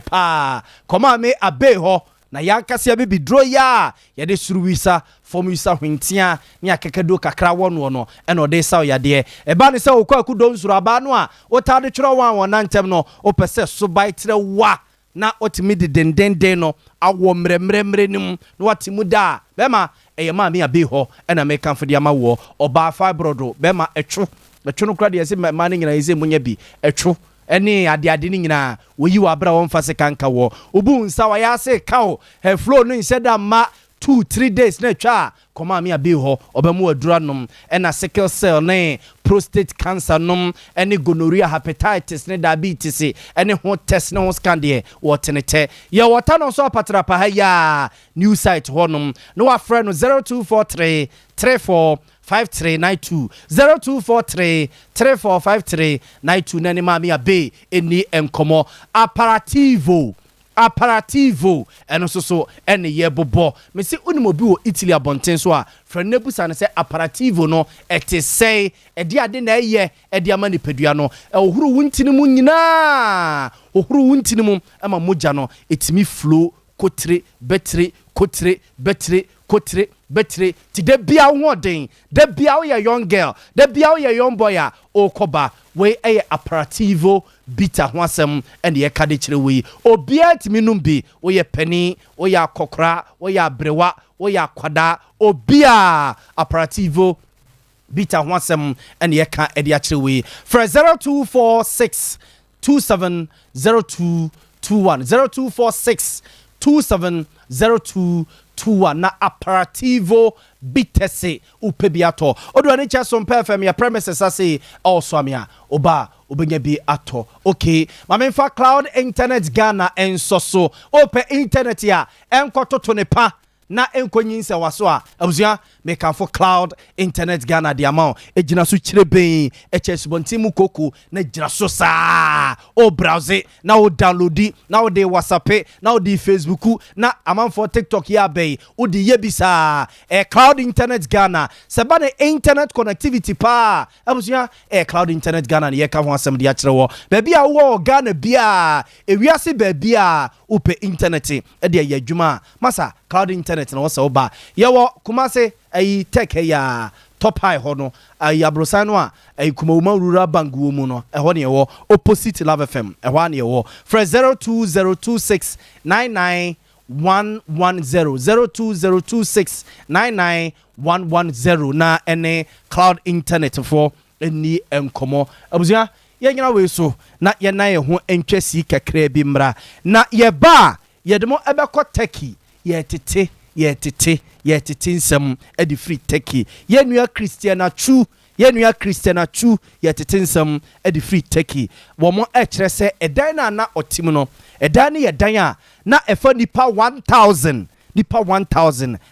pa koma me abe ho na yankase be bidro ya ye de suruwisa formuisa hwentia ne akekado kakra wono no ena ode sa oyade e ba ne se okwa akudo nsuru aba no a otade twero wan wona ntem no opese so bai tre wa na otimi de denden no awo mremremre nim no watimu da bema eyema me abi ho ena me kan fodi ama wo oba fibroid bema etwo no kra de ese ma ne nyina ese munya bi etwo ene ade ni nyina woyi wa bra won fa se kanka wo obu nsa wa ya se kawo he flow no inseda ma 2-3 days na twa koma me abi ho obemu adura nom ena sickle cell ne prostate cancer nom ene gonorrhea hepatitis ne diabetes ene ho test ne ho scan de wotenete ye wota no so apatra pa ha ya new site ho nom no wa frɛ no 0243 345392 0243 345392 nani mami abe eni enkomo apparativo eno so ene ye bobo me se onimo bi wo Italy abonten so a frenebusa ne se apparativo no ete sei ede ade na eye ede ama ni pedua no ohuru wuntini mu nyina ohuru wuntini mu ama moja no etimi flow kotre betri ti de bia hoden de bia wo ye young girl de bia wo ye young boy a okoba we eye apparativo bita ho asem ene ye kade kire we obia timi num bi wo ye pani wo ye akokora wo ye abrewa wo ye akwada obia apparativo bita ho asem ene ye ka ede akire we for 0246 270221 0246 270221 na apparativo bitese upebiato odo ani cha Sompa FM ya premises ase also amia oba obenya bi ato okay mamenfa cloud internet Ghana ensoso open internet ya enkototo ne pa na enkonyin se waso a abusua make am for cloud internet Ghana the amount ejina so chireben echesubonti mu koko na jira so sa o browse na o download na o de WhatsApp na o de Facebook na amount for TikTok ya be o de yebisa cloud internet Ghana seba ne internet connectivity pa abusua cloud internet Ghana ye ka ho asem de akire wo ba bia wo Ghana bia ewiase ba bia upe internet e de yadwuma masa cloud internet na wo se oba ye wo Kumase ayi tech ya top high hono ayi abrosan no a ayi Kumawuma rural bank wo mu no e ho ne wo opposite Love FM e ho ne wo for 0202699110 0202699110 na ene cloud internet for eni enkomo abusua ye nyina we so na ye na ye ho entwesi kakra bi mra na ye ba ye demo ebekọ Turkey ye tete nsem edi free Turkey ye nua Christiana Chu ye tete nsem edi free Turkey wo mo ekire se edan na otim no edan ne ye dan a na efa nipa 1000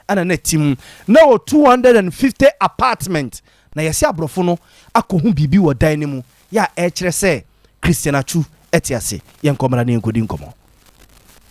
ana na tim na 250 apartment na yesi abrofo no akohu bibi wo dan ne mu ya ekire se Christiana Chu etiase ye nkomra ne nkodi nkomo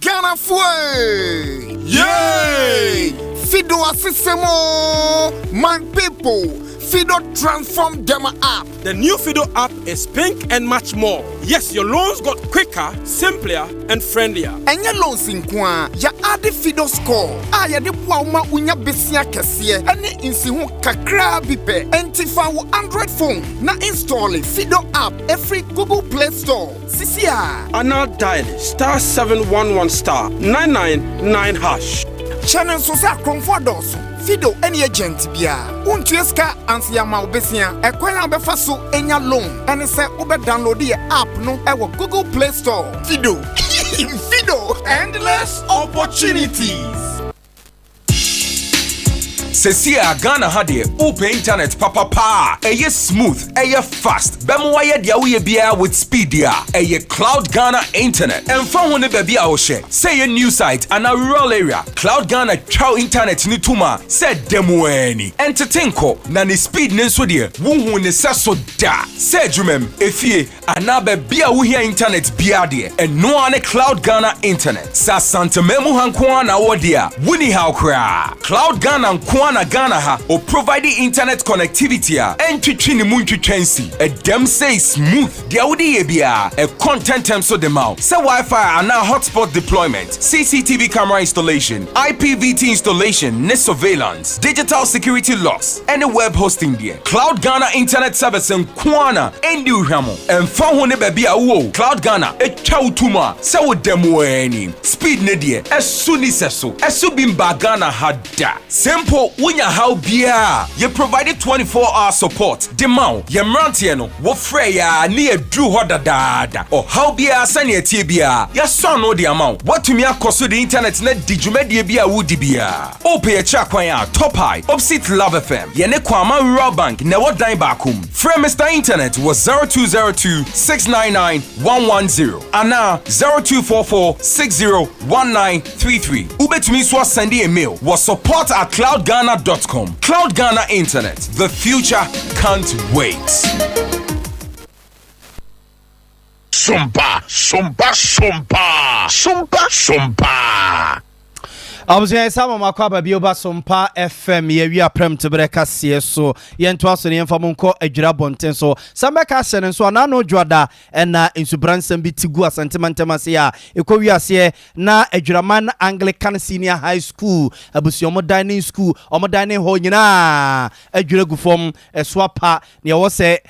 Ghana Fue! Yay! Fido Asisemo! My people! Fido transformed Dema app. The new Fido app is pink and much more. Yes, your loans got quicker, simpler, and friendlier. And your loans in Kwa, ya add the Fido score. Ya de Pwauma unya besia kesie. Ane insihu kakra bipe. Entifa wo Android phone. Na install Fido app every Google Play Store. Sisia. Ana dial *711*999#. Channel Sosa Comfortos. Fido any agent bia. Untueska ansi ya maubesia. Ekwena befaso enya loan. Ene se ube download the app no ewo Google Play Store. Fido. Fido. Endless opportunities. Sesia Ghana hade open internet papa eye smooth eye fast bemo waye dia we bia with speed dia eye Cloud Ghana internet and fa ho ne ba bia wo hye say a new site and a rural area Cloud Ghana chow internet ni tuma say demo ani entertainko na ne speed ne so de wo hu ne seso da say dwumem efie ana ba bia wo hia internet bia de and no ane Cloud Ghana internet sa santamemu hanko na wo dia wuni how kra Cloud Ghana na Ghana ha or provide internet connectivity and twitchini muntwitwensi a dem say smooth dia wodi bia a content term so the mouth say Wi-Fi and hotspot deployment CCTV camera installation IPVT installation net surveillance digital security locks and a web hosting there Cloud Ghana internet service and kwana and you hamo and fa ho ne ba bia wo Cloud Ghana e twa say wo demo any speed ne dia esuni seso esubimba Ghana hada simple Unya how bia you provided 24-hour support demand ye mrantie no wo frey ya ne adru hodadada or how bia sane tie bia ya son no the amount what to me akoso the internet na digumedie bia wudi bia o pay cha kwan ya top high opposite Love FM ye ne kwama rural bank na wo dan bakum free Mr Internet was 0202699110 ana 0244601933 ubetumi so send a mail was support@cloudghana.com. Cloud Ghana Internet. The future can't wait. Sompa. Abusua sama makwaba bioba Sompa FM ye wi aprem tebreka sie so ye nto aso ne mfa monko adwira bonten so sambeka hyene so na no dwada na insubransam bi tigu asantemantema ya ekowi ase na adwiraman Anglican Senior High School abusua mo dining school omo dining ho nyina adwira gufom swapa ne wo se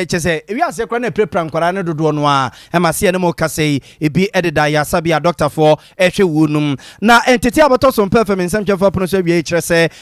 chese wi ase kra na prepran kwara ne dodo no a emase ne mo kase ebi ededa ya sabia doctor for ehwe wunum na entity Sompa FM in some for pronunciation we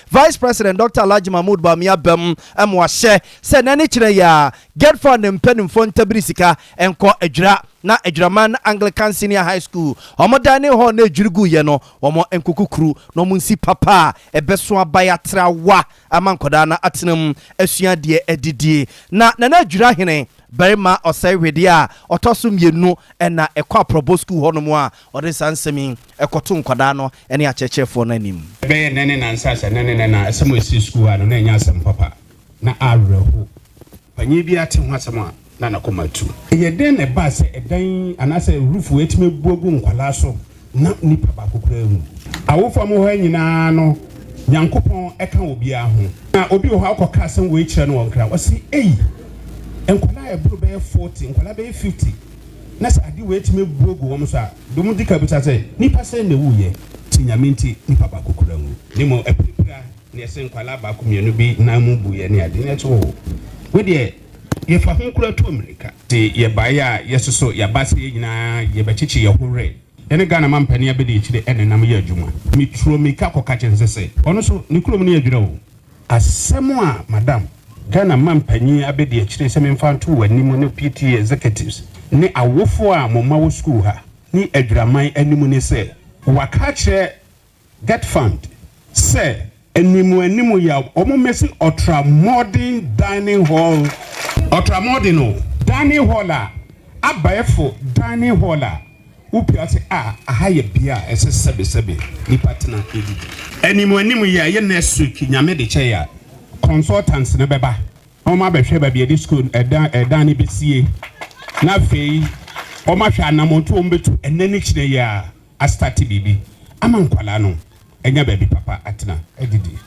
Vice President Dr. Alhaji Mahmoud Bamia Bem amwahye se nani kire ya get fund mpenu fon tabrisika enko adwira na Adwiraman Anglican Senior High School omodane ho na ejurigu ye no omo enkukukuru no munsi papa ebeso abaya trawa amankoda na atenam asuade edidie na adwirahene Berima Austerity a otoso mienu na ekwa probo school honomu a ode sansemi ekoto nkwada no ene achechefo na nim be nene na nsasa nene na asemo esi school ano na nya asem papa na areho panyi bi ate ho asem a na nakomatu ye den ne ba se edan anase rufu etime buogu nkwala so na nipa ba kokura hu awofo mo ho nyina no nyankopon eka obi aho na obi ho akoka asem we kire no wonkra wasi enkwala ebru be 40 enkwala be 50 na sa adi we etime buogu wo so a dum dika bi tase nipa se ne wuye tinyamenti nipa ba kokura hu nimo epipira ne se enkwala ba ko mienu bi na mu buye ne ade ne to we de ye fa honkura to America te ye baya yesoso ya base ye nyina ye bechichi ye hore ene Ghana mampani abedi chire ene nam ye adwuma mitro mika koka chensese ono so ni kurom ne adwira o asemo a madam Ghana mampani abedi chire se memfanto wanimu ne PTA executives ne awofo a momma wo school ha ni adwiraman animu ne se waka chire get fund se animu ya omo mesi ultra modern dining hall Ultramodern dining hall abayefo dining hall upiate ahaye bia ese sebe ni partner edidi animu ya ye next week nyame de che ya consultants ne beba o ma behwe ba bia di school edan ni besie na fei o ma hwa anamonto o mbetu enani kire ya astati bibi amankwala no enya ba bi papa atena edidi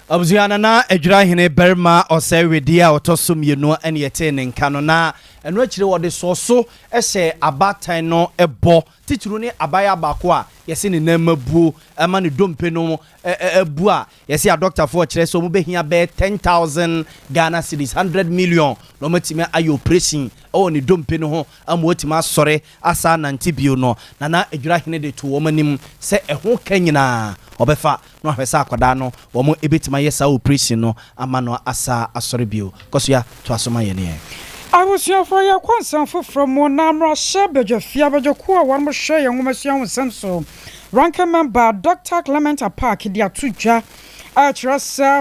Abuziana na Adwirahene Berima Austerity a otoso mienu ene yete ne nka no na eno akire wode soso ese abatan no ebo tituru ne abaya bako a yese ne namabuo ama ne dompe no ebu a yese a doctor for kire so mo behia be 10,000 Ghana cedis 100 million no matimi ayo operation o ne dompe no ho ama otima sore asa nantibio no na Adwirahene de to womanim se eho kanyina obefa no ahwesa akwada no wo mo ebetima yesa operation no ama no asa asore bio koso to asoma ye ne I was here for your concern from Monamra Shabejo Fiabajo, one more share young Monsieur Samso. Ranking member Dr. Clement Apake, dia tuja.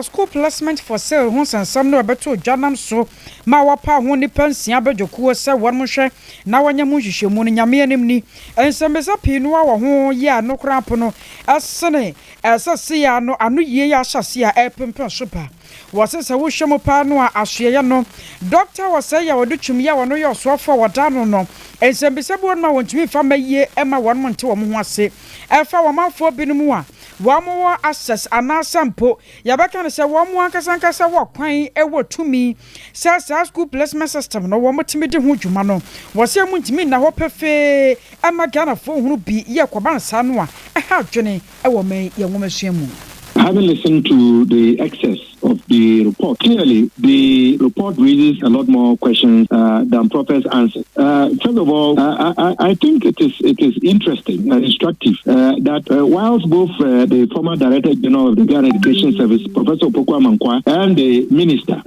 School placement for sale, once and some no about Janam so. Mawapa, one depends, Yabajo, say one more share. Now when you mush your money, Yamianimni, and some is up in our ya no crapono. As sunny, as I see, I know, ye, I shall see a airpin super. Was it a wishamo pano ashiano? Doctor was say I would do to me, I know your swap for what I don't know. And some beside one want to me from a year, Emma 1 month to a month say. If I were my 4 binumua, one more access and now sample. Yabakan say one more Casancasa walk crying a word to me. Says our school placement system, no one to me the Hujumano. Was your moon to me now pefe? Emma Ghana for who be Yakoban Sanwa. I have Jenny, a woman, young woman, Shamu. Having listened to the excess of the report, clearly the report raises a lot more questions than Prophet's answers. First of all, I think it is interesting and instructive that whilst both the former Director General of the Ghana Education Service, Professor Opoku Amankwa, and the Minister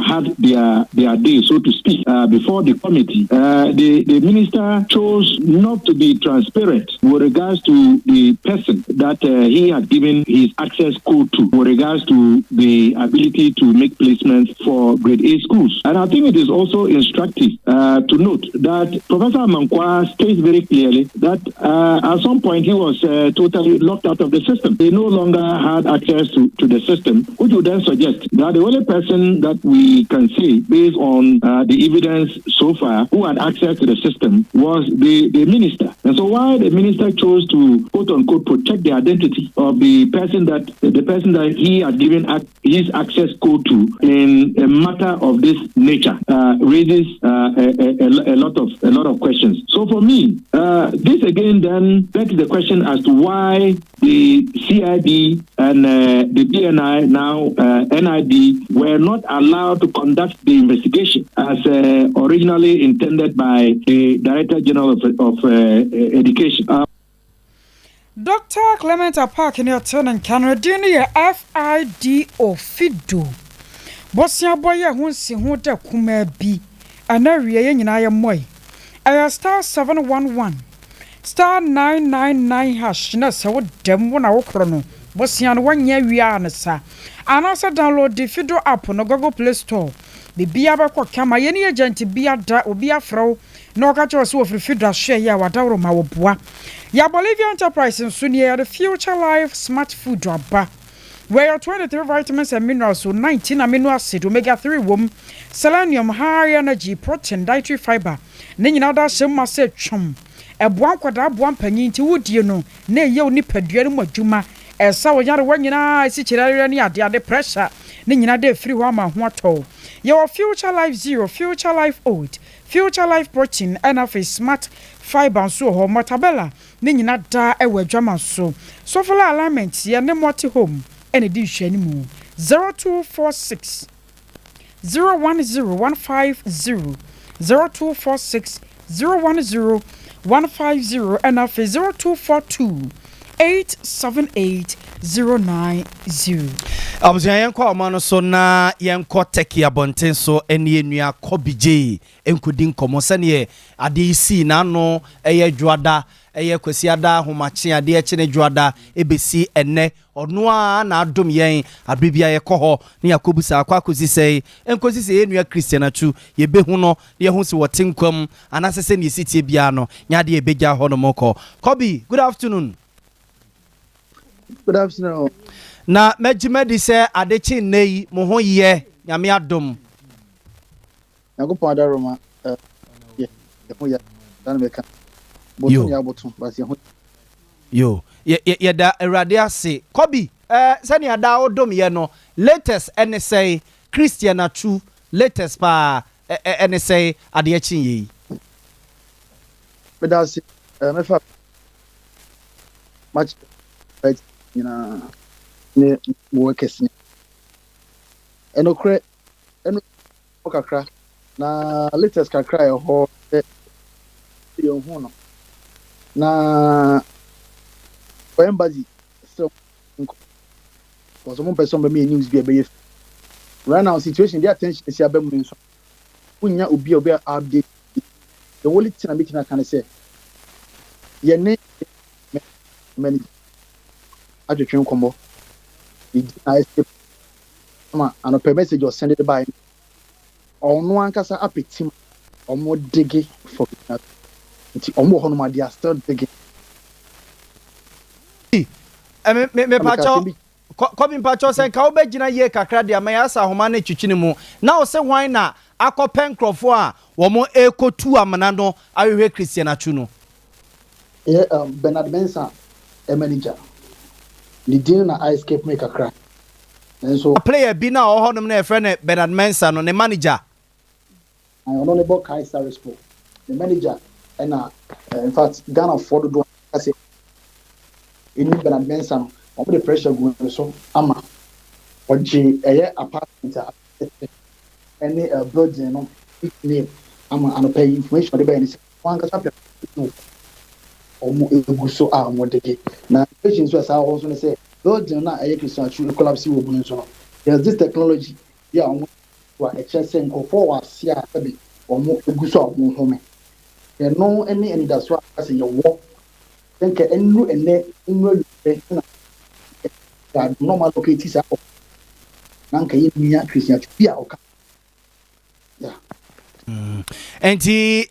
had their day, so to speak, before the committee, the Minister chose not to be transparent with regards to the person that he had given his access code to, with regards to the ability to make placements for grade A schools. And I think it is also instructive to note that Professor Amankwa states very clearly that at some point he was totally locked out of the system. He no longer had access to the system, which would then suggest that the only person that we can say, based on the evidence so far, who had access to the system was the minister. And so while the minister chose to, quote unquote, protect the identity of the person that he had given his access code to in a matter of this nature raises a lot of questions. So for me, this again then begs the question as to why the CID and the BNI, now NID, were not allowed to conduct the investigation as originally intended by the Director General of Education. Dr. Clement Apake in your turn and Canada FIDO Fido. Bosia boya who si who de kume bi. Ana riye nyina ye moy. star 711 star 999 hash na se wo dem wo na wo kro no bosia no wanya wia na sa anasa download the Fido app no Google Play Store bibia ba kwa kama yeni agent bia da obi afro na oka cho so ofri Fido share ya wadawro ma wo boa ya Bolivia Enterprise nso ne the Future Life Smart Food aba where 23 vitamins and minerals, so 19 amino acid, omega-3 wom, selenium, high energy, protein, dietary fiber. Then you know that some must say chum. A buan quadra buan penny to wood, you know, ne yo ni peduum juma. As so yard when you know, I see Chilania, the pressure. Then you know, de free wama wato. Your Future Life Zero, Future Life Oat, Future Life Protein, and of a smart fiber so ho motabella. Then you know da ewe drama so. So for alignment, ya ne moti home. And it is anymore 0246 010150 0246 010150 and after 0242 878-090. Abuja yenko amano so na yenko teki abonten so eni enua kobije enkudi nkomo sane ade isi na no eye dwada eye kwasiada homache ade echene dwada ebesi enne onua na adom yen abibia ye koho ne yakobusa akwakosi sei enkosi sei enua Christianachu ye behu no ye hu se wotenkwam anasese ne sitie bia no nyade ebeja ho no moko Kobi, good afternoon. Good afternoon. Na mejimedi se adechi nei mo ho ye nyame adom. Yakopon adaroma ye ho ya dan meka. Botu ya botu basi ho. Yo, ye da erade ase. Kobi, sani ada odom ye no latest NSA Christianachu latest pa NSA adechi ye. Bedasi mefa match right ne workers ni enokre eno kakra na latest kakra e ho yo ho no na embassy so because one person be me news be right now situation the attention is abem nso unya obi update the only thing I make na can say ye ne many adwetwen kombo I escape ma and a message or send it by on one kasa apetim omo digi for nti omo hono ma they are still digging me pacho Kobi pacho say ka obegina ye kakra dia ma yasa homa na twitwini mu na o se hwan na akopen krofo a wo mo ekotu amana no ahwehwe Christianachu no Bernard Mensah a manager the deal na I escape make a crack and so a player be na o honom na friend Bernard Mensah no ne manager I only about Kaiser Respo the manager and in fact Ghana for the I say in Bernard Mensah on the pressure going so ama or G a apartment any building no name ama and pay information the buy one ka omo eguso a mo dege na patients was also say building na aye Christianachu collapse wo bunu so no there's this technology ya omo wa exercise ko for wa sia sabi omo eguso a mo home ye no any that so as ye wo think enu ene enu na that normal locate is up na nka ye nia Christianachu bia oka enti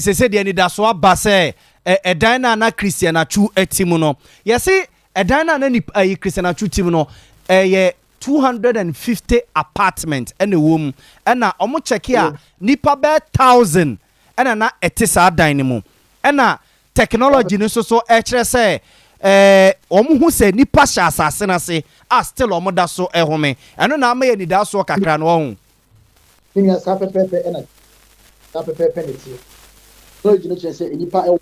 se said the da so aba se edana na Christianachu etimu no yesi edana na ni Christianachu timu no 250 apartment ene wom ena omo check ya nipa be 1000 ena na etisa dan mu ena technology no so kire se omo hu se nipa sha asase na se a still omo da so ehome eno na ama ye ni da so kakra no ho ni asa pepe ena na pepe penalty so you know say enipa e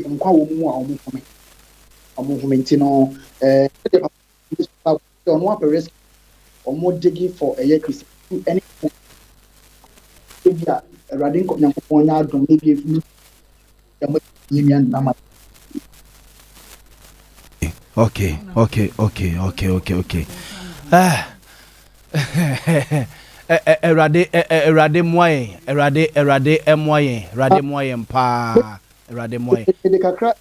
nkwa wo mu a omo home nti no on one risk omo digi for a year Christian any maybe a radin ko nyankopon nya adom maybe okay erade moye erade moye erade moye mpa erade moye de kakra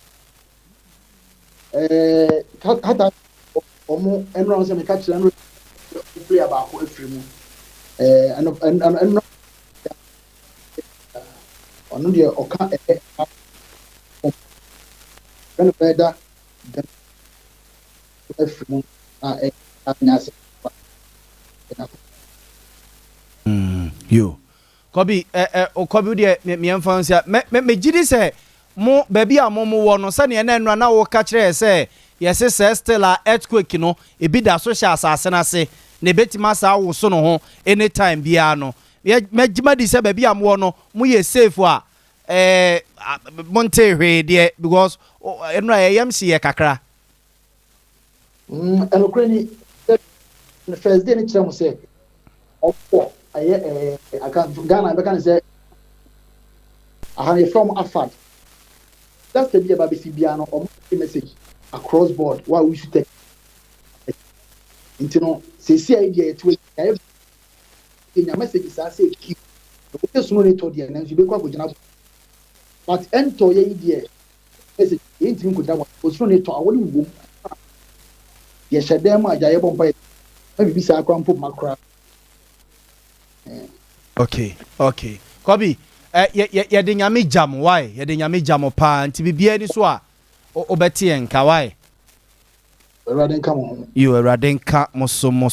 hata omo enro se me ka kire no play about ko afiri mu and ono de oka kan better than afiri mu anyase yo Kobi Kobi de me emfansia me gidi se mo baby a mo wo no se ne na na wo ka kire se yes se still a earthquake no e bi da so sha asase na se ne betima sa wo so no ho anytime bia no me gima di se baby a mo no mo ye safe a monte hwe de because enra yam si ye kakra elokrani the first day ni kire mo se opo I can't Ghana. I can say I have from Afad. That's the day Baby Sibiano or message across board. Why we should take into no say idea to in your messages. I say keep the soon to the and you be quite but enter your idea. Message ain't him could have was soon to our womb. Yes, I damn my diabon by maybe be a crump my crap. Okay. Kobi, ye de nyame jam why? Ye de nyame jam pa nti bibia ni so a obeti enka why? Eraden ka mo. You eraden ka moso mo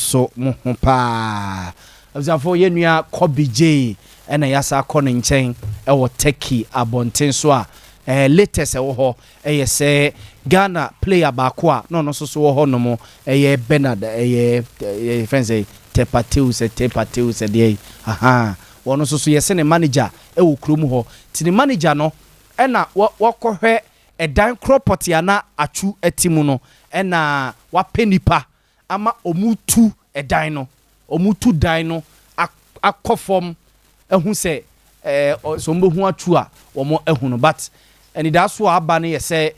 ho pa. Abzafo ye nua Kobi J ena yasa akọ ne nchen e wo Turkey abonten so a latest e wo ho ye se Ghana player ba ko a no so wo ho no mo ye Bernard ye friends Tepateus de aha wono so yese ne manager e wo krom ho ti ne manager no e na wakohwe edan property ana achu atimu no e na wapenipa ama omutu edan no omutu dan no akofom ehu se so mbehu atu a wo mo ehu no but and that's what aba ne yese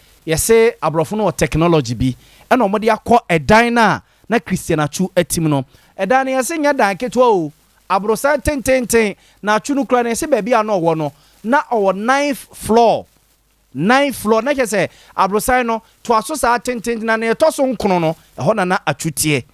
abrofo no technology bi e na omode akọ edan na Christian achu atimu no edan ne yese nya dan keto o abrosa tenten na achu no kra ne yese ba bia na owo no na owo 9th floor na kese abrosa no to aso sa tenten na ne to so nkono no eho na achutie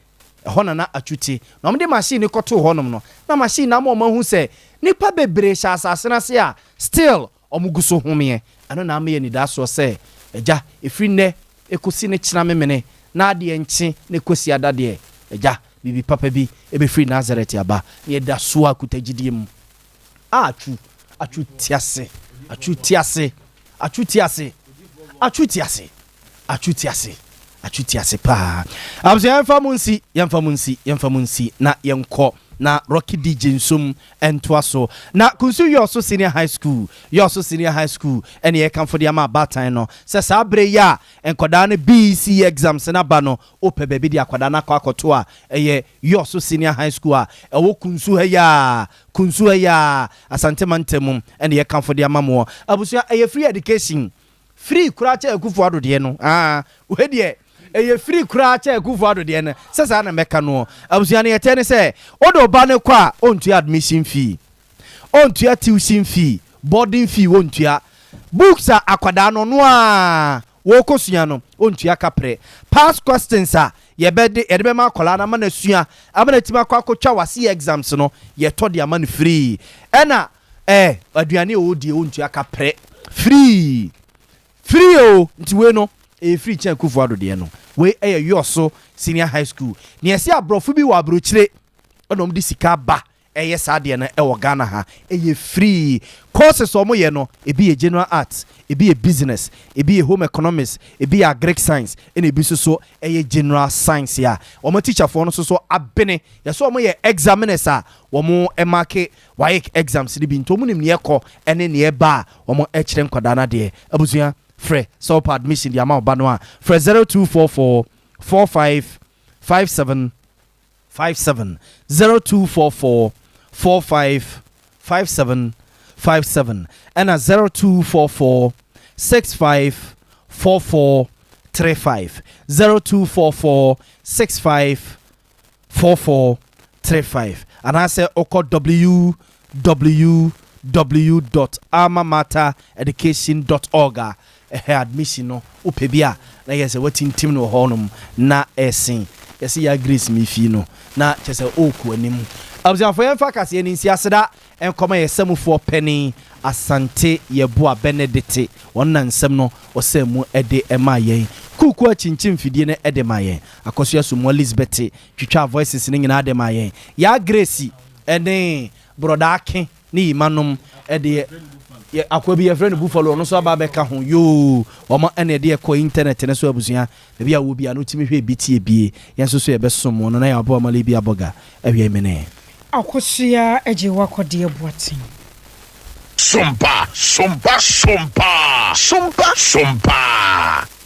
na omde machine koto ho nom no na machine na ma hu se nipa bebre sha asase na se a still omuguso homie ano na ma ye ni da so se eja efri ne ekosi ne kira memene na ade nchi ne kosi adade eja bibi papa bi ebe free Nazareth aba ye da so akutagidie mu achutiase pa abse yemfamunsi na yenko na Rocky DJ nsum entwaso na kunsu yoso senior high school ene ye kan for dia ma batan no se sa bre ya enkoda na BC exams na ba no ope bebe dia akoda na kwakoto a eye yoso senior high school a ewo kunsu ya asante mantemum ene ye kan for dia ma mo abusu eye free education free kuracha ekufu ado de no we de eye free kuracha ekufu ado de no sesa na meka no abusu na yete ne se odo ba ne kwa ontua admission fee ontua tuition fee boarding fee ontua books akwada no no a wo kosua no ontua kapre past questions ye be ma kola na ma na sua amana tima akotwa wase exams no ye to de amana free ena aduane odie ontua kapre free o nti we no free chen kufu ado de no we yoso senior high school ne ese abrofu bi wa abrochire onom di sika ba sade na Ghana ha free courses omo ye no ebi general arts ebi business ebi home economics ebi agric science ebi so general science ya omo teacher for no so abene ye so omo ye examiners omo mark waik exams bi ntomu nim ne ekọ ene ne ba omo kire nkwada na de abusua free Sompa admission the amount banwa for 0244 4557 0244 4557 and 0244 654435 0244 654435 anaasɛ ɔkɔ www.almamatereducation.org admission no wopɛ bi a na yɛ sɛ watintim no wɔ hɔnom na ɛsen yɛsɛ yɛ grace me fie no na kyɛ sɛ ɔɔkɔ anim abusuafo yɛmfa kaseɛ no nsi aseda ɛnkɔma yɛsɛmufoɔ pɛni asante yɛboa benedict wɔn na nsɛm no wɔsɛ mu ɛde ɛma yɛn kuku akyinkyim fidie no ɛde ma yɛn akɔsua so mu Elizabeth twitwa voices no nyinaa de ma yɛn ya grace ɛne broda ake ne imanom ɛde akwa bi yɛfrɛ no buffalo no so aba bɛka ho yo wɔn ɛne ɛde ɛkɔ internet ne so abusua baabi a wo bia no timi hwɛ bitie bie yɛn so so yɛbɛsom no na yɛ abo amale bi aboga ɛwie mene akɔsua agye wakɔde aboaten Sompa, Sompa, Sompa, Sompa, Sompa.